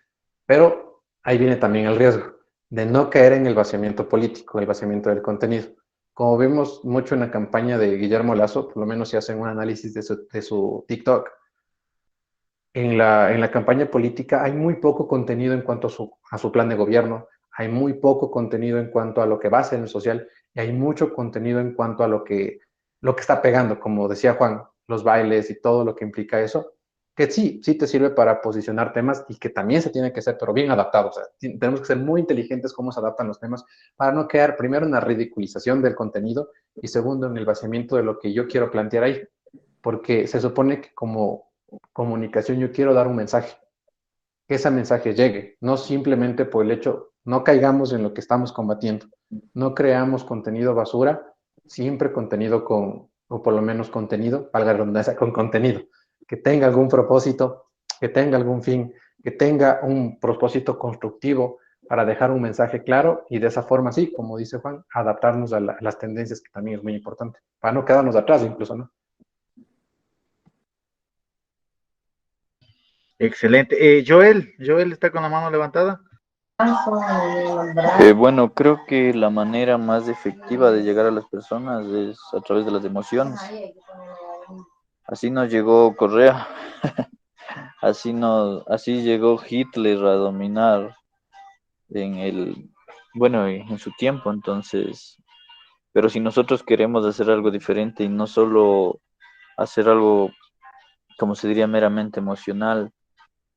Pero ahí viene también el riesgo de no caer en el vaciamiento político, el vaciamiento del contenido. Como vimos mucho en la campaña de Guillermo Lasso, por lo menos si hacen un análisis de su TikTok, en la campaña política hay muy poco contenido en cuanto a su plan de gobierno, hay muy poco contenido en cuanto a lo que va a hacer en el social y hay mucho contenido en cuanto a lo que está pegando, como decía Juan, los bailes y todo lo que implica eso, que sí, sí te sirve para posicionar temas y que también se tiene que ser, pero bien adaptados. O sea, tenemos que ser muy inteligentes cómo se adaptan los temas para no quedar primero en la ridiculización del contenido y segundo en el vaciamiento de lo que yo quiero plantear ahí, porque se supone que como comunicación yo quiero dar un mensaje, que ese mensaje llegue, no simplemente por el hecho, no caigamos en lo que estamos combatiendo, no creamos contenido basura, siempre contenido o por lo menos contenido, valga la redundancia, con contenido, que tenga algún propósito, que tenga algún fin, que tenga un propósito constructivo para dejar un mensaje claro y de esa forma, sí, como dice Juan, adaptarnos a las tendencias, que también es muy importante, para no quedarnos atrás incluso, ¿no? Excelente. Joel está con la mano levantada. Bueno, creo que la manera más efectiva de llegar a las personas es a través de las emociones. Así nos llegó Correa, así llegó Hitler a dominar en bueno, en su tiempo. Entonces, pero si nosotros queremos hacer algo diferente y no solo hacer algo, como se diría, meramente emocional,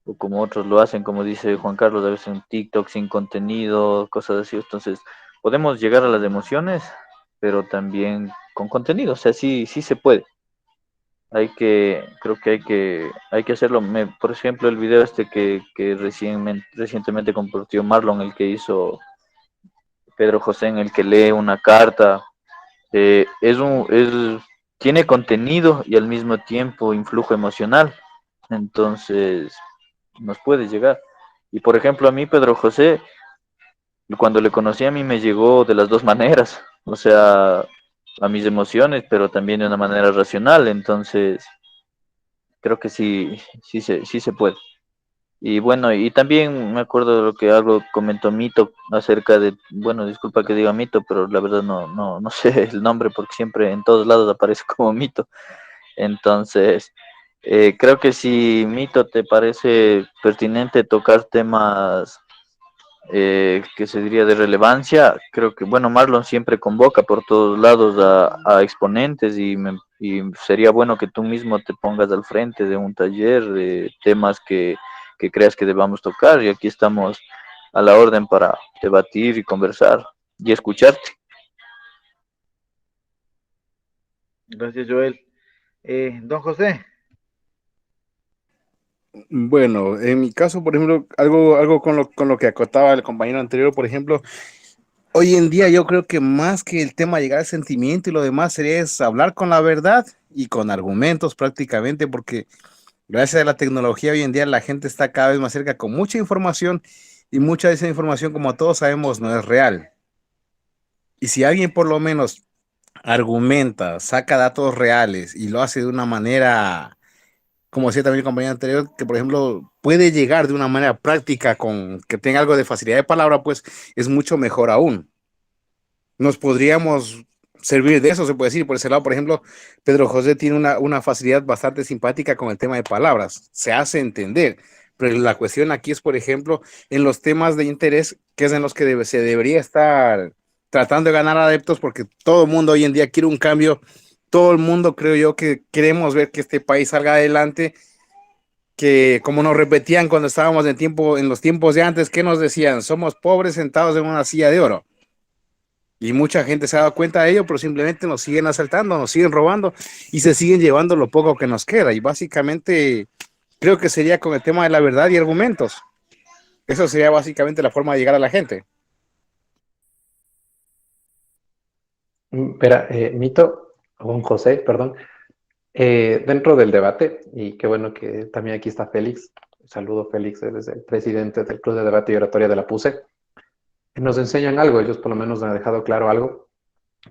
o como otros lo hacen, como dice Juan Carlos, a veces un TikTok sin contenido, cosas así. Entonces, podemos llegar a las emociones, pero también con contenido. O sea, sí, sí se puede. Creo que hay que hacerlo. Por ejemplo, el video este que recientemente compartió Marlon, el que hizo Pedro José, en el que lee una carta, tiene contenido y al mismo tiempo influjo emocional. Entonces, nos puede llegar. Y por ejemplo, a mí, Pedro José, cuando le conocí, a mí me llegó de las dos maneras, o sea, a mis emociones, pero también de una manera racional. Entonces, creo que sí, sí se puede. Y bueno, y también me acuerdo de lo que algo comentó Mito acerca de, bueno, disculpa que diga Mito, pero la verdad no sé el nombre porque siempre en todos lados aparece como Mito. Entonces, creo que si Mito te parece pertinente tocar temas que se diría de relevancia, creo que, bueno, Marlon siempre convoca por todos lados a exponentes y sería bueno que tú mismo te pongas al frente de un taller de temas que creas que debamos tocar, y aquí estamos a la orden para debatir y conversar y escucharte. Gracias, Joel. Don José. Bueno, en mi caso, por ejemplo, algo con lo que acotaba el compañero anterior, por ejemplo, hoy en día yo creo que más que el tema llegar al sentimiento y lo demás sería es hablar con la verdad y con argumentos prácticamente, porque gracias a la tecnología hoy en día la gente está cada vez más cerca con mucha información y mucha de esa información, como todos sabemos, no es real. Y si alguien por lo menos argumenta, saca datos reales y lo hace de una manera, como decía también el compañero anterior, que por ejemplo puede llegar de una manera práctica con que tenga algo de facilidad de palabra, pues es mucho mejor aún. Nos podríamos servir de eso, se puede decir. Por ese lado, por ejemplo, Pedro José tiene una facilidad bastante simpática con el tema de palabras, se hace entender. Pero la cuestión aquí es, por ejemplo, en los temas de interés, que es en los que se debería estar tratando de ganar adeptos, porque todo el mundo hoy en día quiere un cambio, todo el mundo creo yo que queremos ver que este país salga adelante, que como nos repetían cuando estábamos en los tiempos de antes, ¿qué nos decían? Somos pobres sentados en una silla de oro. Y mucha gente se ha dado cuenta de ello, pero simplemente nos siguen asaltando, nos siguen robando y se siguen llevando lo poco que nos queda. Y básicamente creo que sería con el tema de la verdad y argumentos. Eso sería básicamente la forma de llegar a la gente. Espera, Mito, o un José, perdón, dentro del debate, y qué bueno que también aquí está Félix, saludo Félix, él es el presidente del Club de Debate y Oratoria de la PUSE, nos enseñan algo, ellos por lo menos me han dejado claro algo,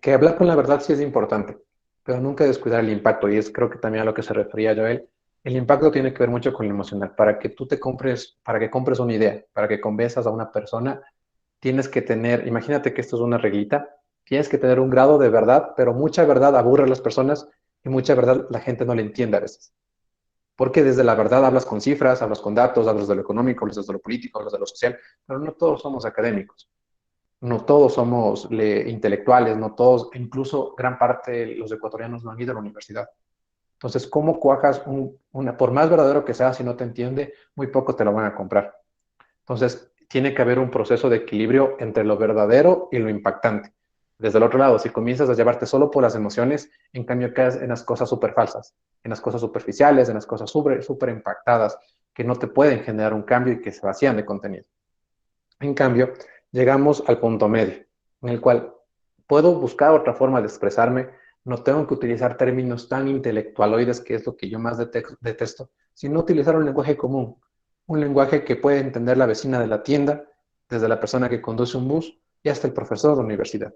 que hablar con la verdad sí es importante, pero nunca descuidar el impacto, y es creo que también a lo que se refería Joel. El impacto tiene que ver mucho con lo emocional. Para que tú para que compres una idea, para que convenzas a una persona, tienes que tener, imagínate que esto es una reglita, tienes que tener un grado de verdad, pero mucha verdad aburre a las personas y mucha verdad la gente no le entiende a veces. Porque desde la verdad hablas con cifras, hablas con datos, hablas de lo económico, hablas de lo político, hablas de lo social, pero no todos somos académicos. No todos somos intelectuales, no todos, incluso gran parte de los ecuatorianos no han ido a la universidad. Entonces, ¿cómo cuajas por más verdadero que sea, si no te entiende, muy poco te lo van a comprar? Entonces, tiene que haber un proceso de equilibrio entre lo verdadero y lo impactante. Desde el otro lado, si comienzas a llevarte solo por las emociones, en cambio caes en las cosas súper falsas, en las cosas superficiales, en las cosas súper impactadas, que no te pueden generar un cambio y que se vacían de contenido. En cambio, llegamos al punto medio, en el cual puedo buscar otra forma de expresarme, no tengo que utilizar términos tan intelectualoides, que es lo que yo más detesto, sino utilizar un lenguaje común, un lenguaje que puede entender la vecina de la tienda, desde la persona que conduce un bus y hasta el profesor de la universidad,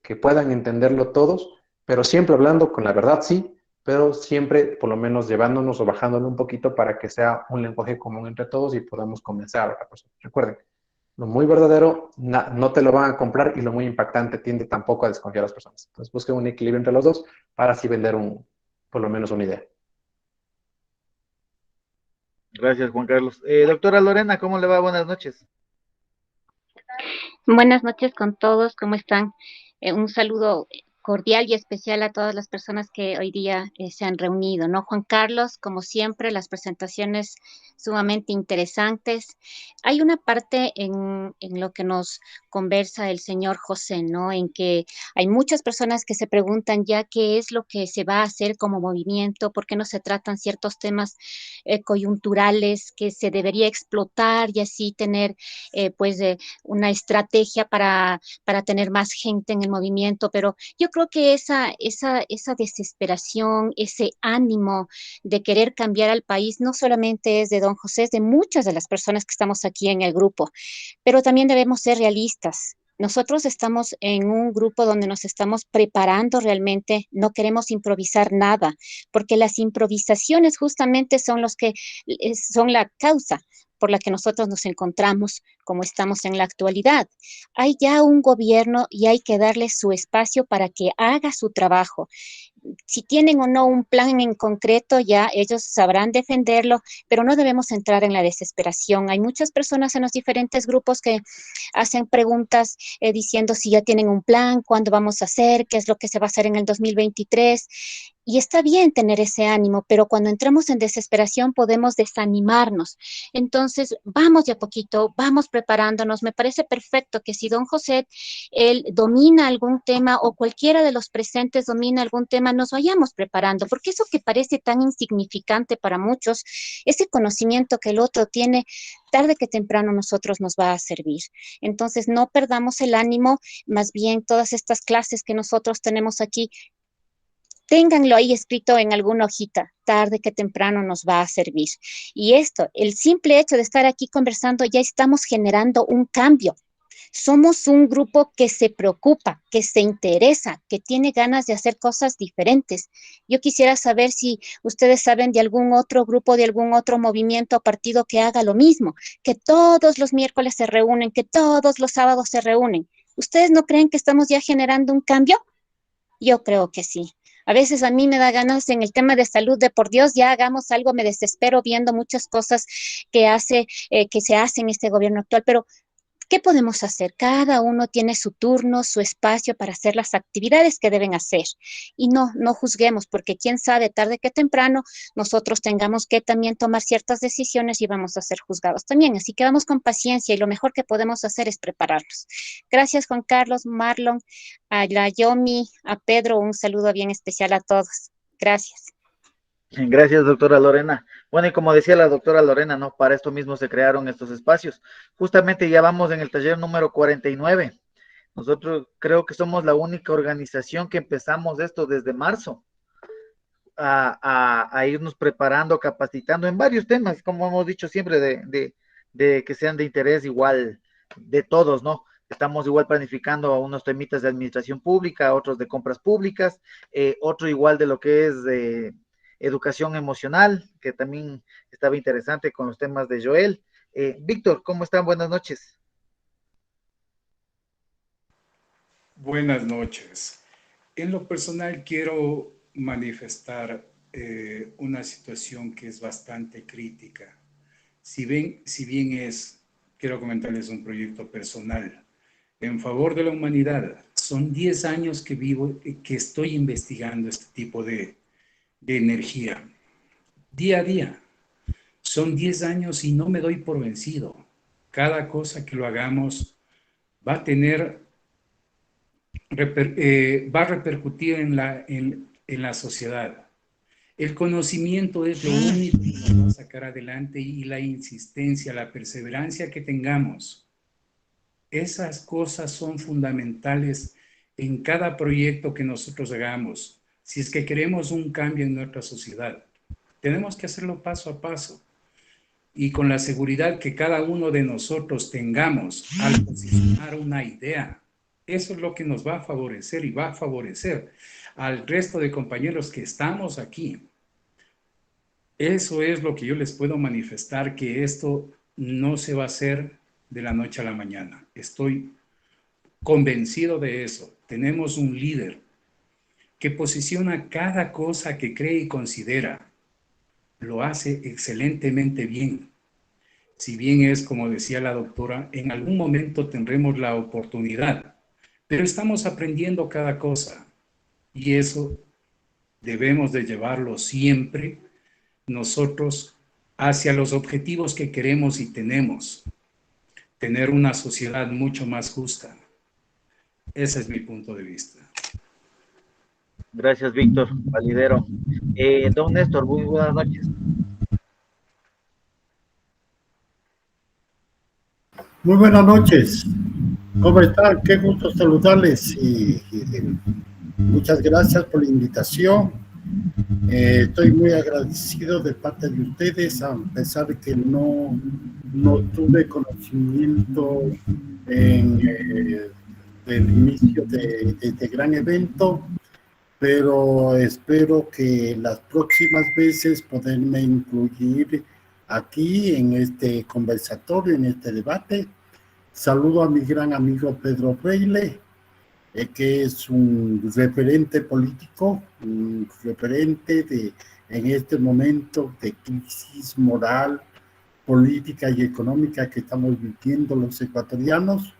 que puedan entenderlo todos, pero siempre hablando con la verdad, sí, pero siempre por lo menos llevándonos o bajándolo un poquito para que sea un lenguaje común entre todos y podamos convencer a la persona. Recuerden, Lo muy verdadero no te lo van a comprar y lo muy impactante tiende tampoco a desconfiar a las personas. Entonces busquen un equilibrio entre los dos para así vender por lo menos una idea. Gracias, Juan Carlos. Doctora Lorena, ¿cómo le va? Buenas noches. Buenas noches con todos, ¿cómo están? Un saludo cordial y especial a todas las personas que hoy día se han reunido, ¿no? Juan Carlos, como siempre, las presentaciones sumamente interesantes. Hay una parte en lo que nos conversa el señor José, ¿no? En que hay muchas personas que se preguntan ya qué es lo que se va a hacer como movimiento, por qué no se tratan ciertos temas coyunturales que se debería explotar y así tener, una estrategia para tener más gente en el movimiento, pero yo creo que esa desesperación, ese ánimo de querer cambiar al país, no solamente es de don José, es de muchas de las personas que estamos aquí en el grupo, pero también debemos ser realistas. Nosotros estamos en un grupo donde nos estamos preparando realmente, no queremos improvisar nada, porque las improvisaciones justamente son son la causa por la que nosotros nos encontramos como estamos en la actualidad. Hay ya un gobierno y hay que darle su espacio para que haga su trabajo. Si tienen o no un plan en concreto, ya ellos sabrán defenderlo, pero no debemos entrar en la desesperación. Hay muchas personas en los diferentes grupos que hacen preguntas diciendo si ya tienen un plan, cuándo vamos a hacer, qué es lo que se va a hacer en el 2023. Y está bien tener ese ánimo, pero cuando entramos en desesperación podemos desanimarnos. Entonces, vamos de a poquito, vamos preparándonos. Me parece perfecto que si don José, él domina algún tema o cualquiera de los presentes domina algún tema, nos vayamos preparando, porque eso que parece tan insignificante para muchos, ese conocimiento que el otro tiene, tarde que temprano nosotros nos va a servir. Entonces, no perdamos el ánimo, más bien todas estas clases que nosotros tenemos aquí, ténganlo ahí escrito en alguna hojita, tarde que temprano nos va a servir. Y esto, el simple hecho de estar aquí conversando, ya estamos generando un cambio. Somos un grupo que se preocupa, que se interesa, que tiene ganas de hacer cosas diferentes. Yo quisiera saber si ustedes saben de algún otro grupo, de algún otro movimiento o partido que haga lo mismo, que todos los miércoles se reúnen, que todos los sábados se reúnen. ¿Ustedes no creen que estamos ya generando un cambio? Yo creo que sí. A veces a mí me da ganas en el tema de salud, de por Dios, ya hagamos algo, me desespero viendo muchas cosas que se hacen en este gobierno actual, pero ¿qué podemos hacer? Cada uno tiene su turno, su espacio para hacer las actividades que deben hacer. Y no juzguemos, porque quién sabe, tarde que temprano, nosotros tengamos que también tomar ciertas decisiones y vamos a ser juzgados también. Así que vamos con paciencia y lo mejor que podemos hacer es prepararnos. Gracias, Juan Carlos, Marlon, a la Yomi, a Pedro, un saludo bien especial a todos. Gracias. Gracias, doctora Lorena. Bueno, y como decía la doctora Lorena, ¿no? Para esto mismo se crearon estos espacios. Justamente ya vamos en el taller número 49. Nosotros creo que somos la única organización que empezamos esto desde marzo a irnos preparando, capacitando en varios temas, como hemos dicho siempre, de que sean de interés igual de todos, ¿no? Estamos igual planificando unos temitas de administración pública, otros de compras públicas, otro igual de lo que es educación emocional, que también estaba interesante con los temas de Joel. Víctor, ¿cómo están? Buenas noches. Buenas noches. En lo personal quiero manifestar una situación que es bastante crítica. Si bien quiero comentarles un proyecto personal en favor de la humanidad. Son 10 años que estoy investigando este tipo de energía. Día a día. Son 10 años y no me doy por vencido. Cada cosa que lo hagamos va a va a repercutir en la sociedad. El conocimiento es lo único que nos va a sacar adelante y la insistencia, la perseverancia que tengamos. Esas cosas son fundamentales en cada proyecto que nosotros hagamos. Si es que queremos un cambio en nuestra sociedad, tenemos que hacerlo paso a paso y con la seguridad que cada uno de nosotros tengamos al posicionar una idea. Eso es lo que nos va a favorecer y va a favorecer al resto de compañeros que estamos aquí. Eso es lo que yo les puedo manifestar, que esto no se va a hacer de la noche a la mañana. Estoy convencido de eso. Tenemos un líder que posiciona cada cosa que cree y considera. Lo hace excelentemente bien. Si bien es, como decía la doctora, en algún momento tendremos la oportunidad, pero estamos aprendiendo cada cosa y eso debemos de llevarlo siempre nosotros hacia los objetivos que queremos y tenemos. Tener una sociedad mucho más justa. Ese es mi punto de vista. Gracias, Víctor, validero. Don Néstor, muy buenas noches. Muy buenas noches. ¿Cómo están? Qué gusto saludarles y muchas gracias por la invitación. Estoy muy agradecido de parte de ustedes, a pesar de que no tuve conocimiento del inicio de este gran evento, pero espero que las próximas veces poderme incluir aquí en este conversatorio, en este debate. Saludo a mi gran amigo Pedro Freile, que es un referente político, un referente en este momento de crisis moral, política y económica que estamos viviendo los ecuatorianos.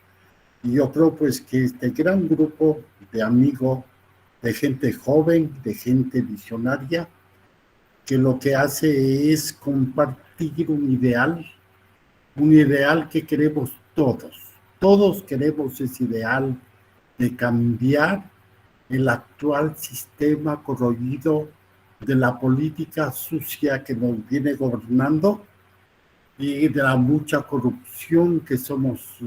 Y yo creo pues que este gran grupo de amigos, de gente joven, de gente visionaria, que lo que hace es compartir un ideal que queremos todos. Todos queremos ese ideal de cambiar el actual sistema corroído de la política sucia que nos viene gobernando y de la mucha corrupción que somos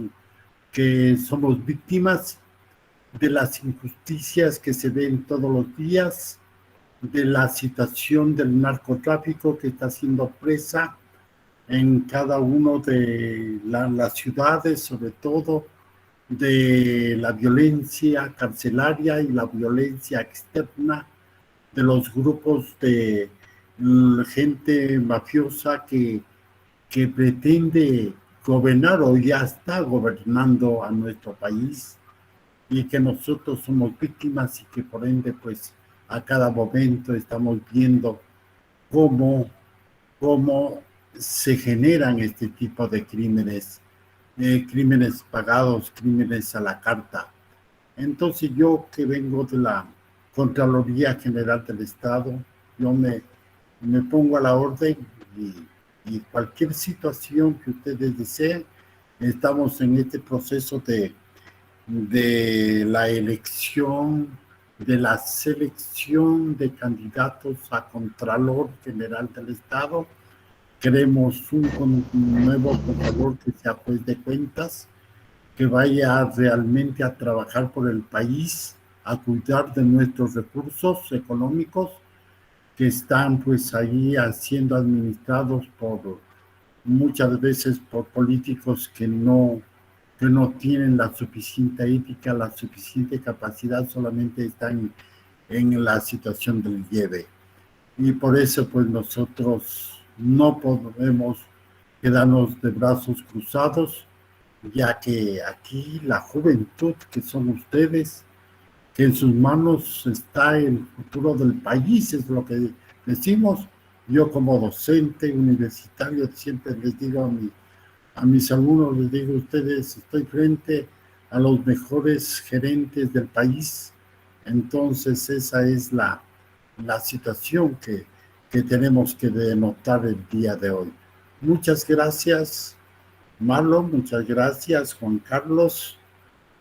víctimas, de las injusticias que se ven todos los días, de la situación del narcotráfico que está siendo presa en cada uno de las ciudades, sobre todo de la violencia carcelaria y la violencia externa de los grupos de gente mafiosa que pretende gobernar o ya está gobernando a nuestro país, y que nosotros somos víctimas y que por ende pues a cada momento estamos viendo cómo se generan este tipo de crímenes, crímenes pagados, crímenes a la carta. Entonces yo, que vengo de la Contraloría General del Estado, yo me pongo a la orden y cualquier situación que ustedes deseen, estamos en este proceso de la elección, de la selección de candidatos a Contralor General del Estado. Queremos un nuevo Contralor que sea juez de cuentas, que vaya realmente a trabajar por el país, a cuidar de nuestros recursos económicos que están pues ahí siendo administrados muchas veces por políticos que no tienen la suficiente ética, la suficiente capacidad, solamente están en la situación del lleve. Y por eso pues nosotros no podemos quedarnos de brazos cruzados, ya que aquí la juventud que son ustedes, que en sus manos está el futuro del país, es lo que decimos. Yo como docente universitario siempre les digo a mis alumnos, les digo, ustedes, estoy frente a los mejores gerentes del país. Entonces esa es la situación que tenemos que denotar el día de hoy. Muchas gracias, Marlon, muchas gracias, Juan Carlos,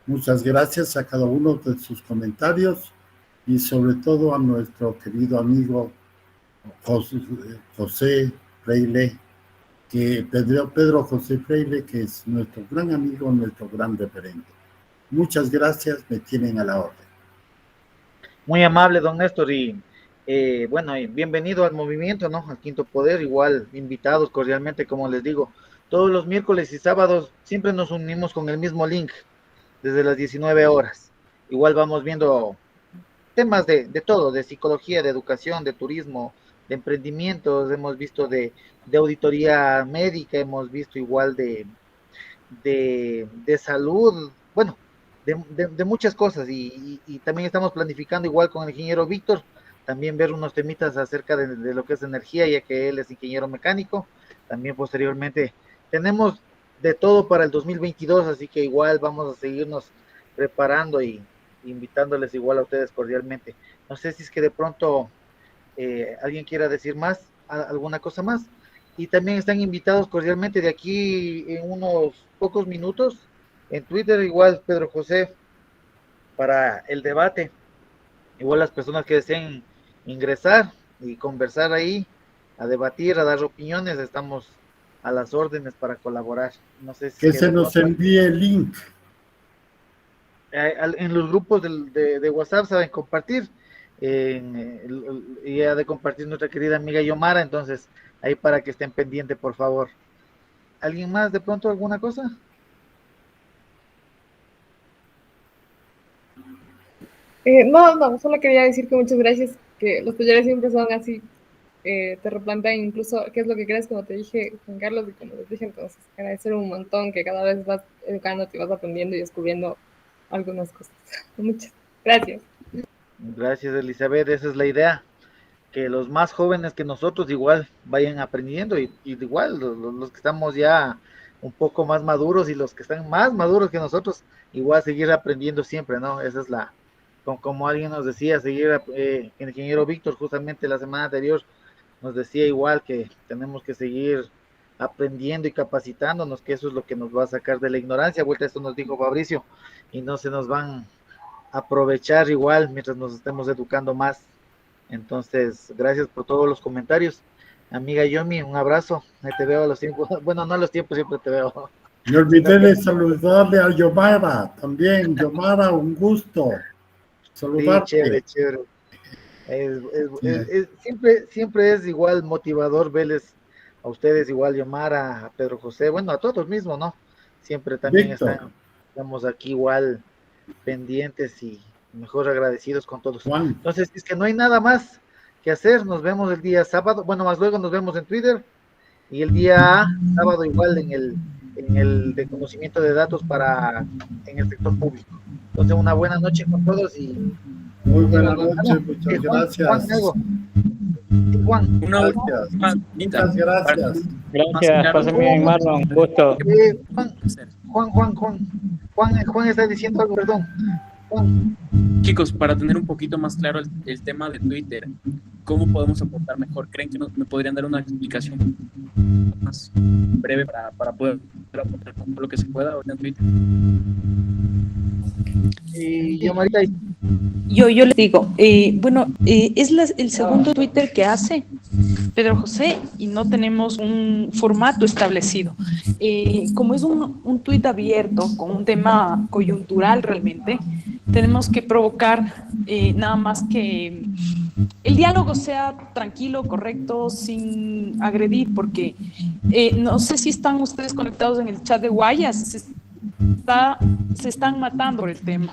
muchas gracias a cada uno de sus comentarios y sobre todo a nuestro querido amigo José Freile, Pedro José Freile, que es nuestro gran amigo, nuestro gran referente. Muchas gracias, me tienen a la orden. Muy amable, don Néstor, y bueno, bienvenido al movimiento, ¿no? Al Quinto Poder, igual, invitados cordialmente, como les digo. Todos los miércoles y sábados siempre nos unimos con el mismo link, desde las 19 horas. Igual vamos viendo temas de todo, de psicología, de educación, de turismo, de emprendimientos, hemos visto de auditoría médica, hemos visto igual de de salud, bueno, de muchas cosas, y también estamos planificando igual con el ingeniero Víctor, también ver unos temitas acerca de lo que es energía, ya que él es ingeniero mecánico. También posteriormente tenemos de todo para el 2022, así que igual vamos a seguirnos preparando y invitándoles igual a ustedes cordialmente. No sé si es que de pronto alguien quiera decir más, alguna cosa más. Y también están invitados cordialmente de aquí en unos pocos minutos en Twitter, igual Pedro José, para el debate. Igual las personas que deseen ingresar y conversar ahí, a debatir, a dar opiniones, estamos a las órdenes para colaborar. No sé si que se nos envíe el link. En los grupos de WhatsApp saben compartir, y ha de compartir nuestra querida amiga Yomara, entonces ahí para que estén pendientes, por favor. ¿Alguien más de pronto alguna cosa? No, solo quería decir que muchas gracias, que los talleres siempre son así, te replantean incluso qué es lo que crees, como te dije, Juan Carlos, y como les dije, entonces agradecer un montón que cada vez vas educando, te vas aprendiendo y descubriendo algunas cosas. Muchas gracias. Gracias, Elizabeth, esa es la idea, que los más jóvenes que nosotros igual vayan aprendiendo, y igual los que estamos ya un poco más maduros y los que están más maduros que nosotros, igual seguir aprendiendo siempre, ¿no? Esa es como alguien nos decía, seguir, el ingeniero Víctor justamente la semana anterior nos decía igual que tenemos que seguir aprendiendo y capacitándonos, que eso es lo que nos va a sacar de la ignorancia. Vuelta, esto nos dijo Fabricio, y no se nos van a aprovechar igual mientras nos estemos educando más. Entonces, gracias por todos los comentarios. Amiga Yomi, un abrazo. Ahí te veo a los tiempos. Bueno, no a los tiempos, siempre te veo. Me olvidé de saludarle a Yomara también. Yomara, un gusto saludarte. Sí, chévere. Siempre es igual motivador verles a ustedes, igual Yomara, a Pedro José, bueno, a todos mismos, ¿no? Siempre también estamos aquí igual pendientes y mejor agradecidos con todos. Juan. Entonces, es que no hay nada más que hacer, nos vemos el día sábado, bueno, más luego nos vemos en Twitter, y el día sábado igual en el de conocimiento de datos en el sector público. Entonces, una buena noche con todos y muy buena noche, muchas gracias. Juan, muchas gracias. Gracias, pásenme bien, Marlon, un gusto. Juan está diciendo algo, perdón. Juan. Chicos, para tener un poquito más claro el tema de Twitter, ¿cómo podemos aportar mejor? ¿Creen que me podrían dar una explicación más breve para poder aportar lo que se pueda ahorita en Twitter? Yo les digo, es el segundo Twitter que hace Pedro José y no tenemos un formato establecido. Como es un tuit abierto con un tema coyuntural realmente, tenemos que provocar nada más que el diálogo sea tranquilo, correcto, sin agredir, porque no sé si están ustedes conectados en el chat de Guayas, se están matando por el tema,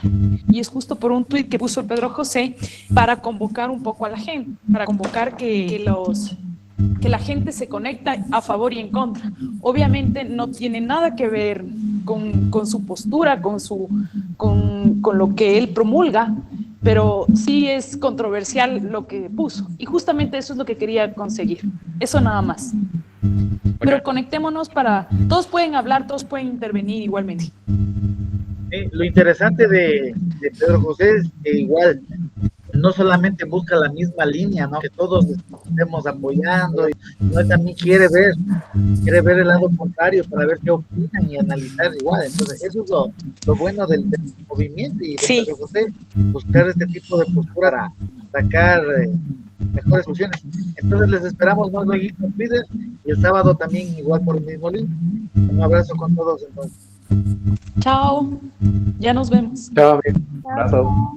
y es justo por un tuit que puso Pedro José para convocar un poco a la gente, para convocar que la gente se conecta a favor y en contra. Obviamente no tiene nada que ver con su postura, con lo que él promulga, pero sí es controversial lo que puso, y justamente eso es lo que quería conseguir, eso nada más. Pero conectémonos todos pueden hablar, todos pueden intervenir igualmente. Lo interesante de Pedro José es que igual no solamente busca la misma línea, ¿no? Que todos estemos apoyando, y no, también quiere ver el lado contrario para ver qué opinan y analizar igual. Entonces, eso es lo bueno del movimiento y de Pedro José, buscar este tipo de postura para sacar mejores soluciones. Entonces, les esperamos más luego en Twitter y el sábado también igual por el mismo link. Un abrazo con todos entonces. Chao, ya nos vemos. Chao, abrazo.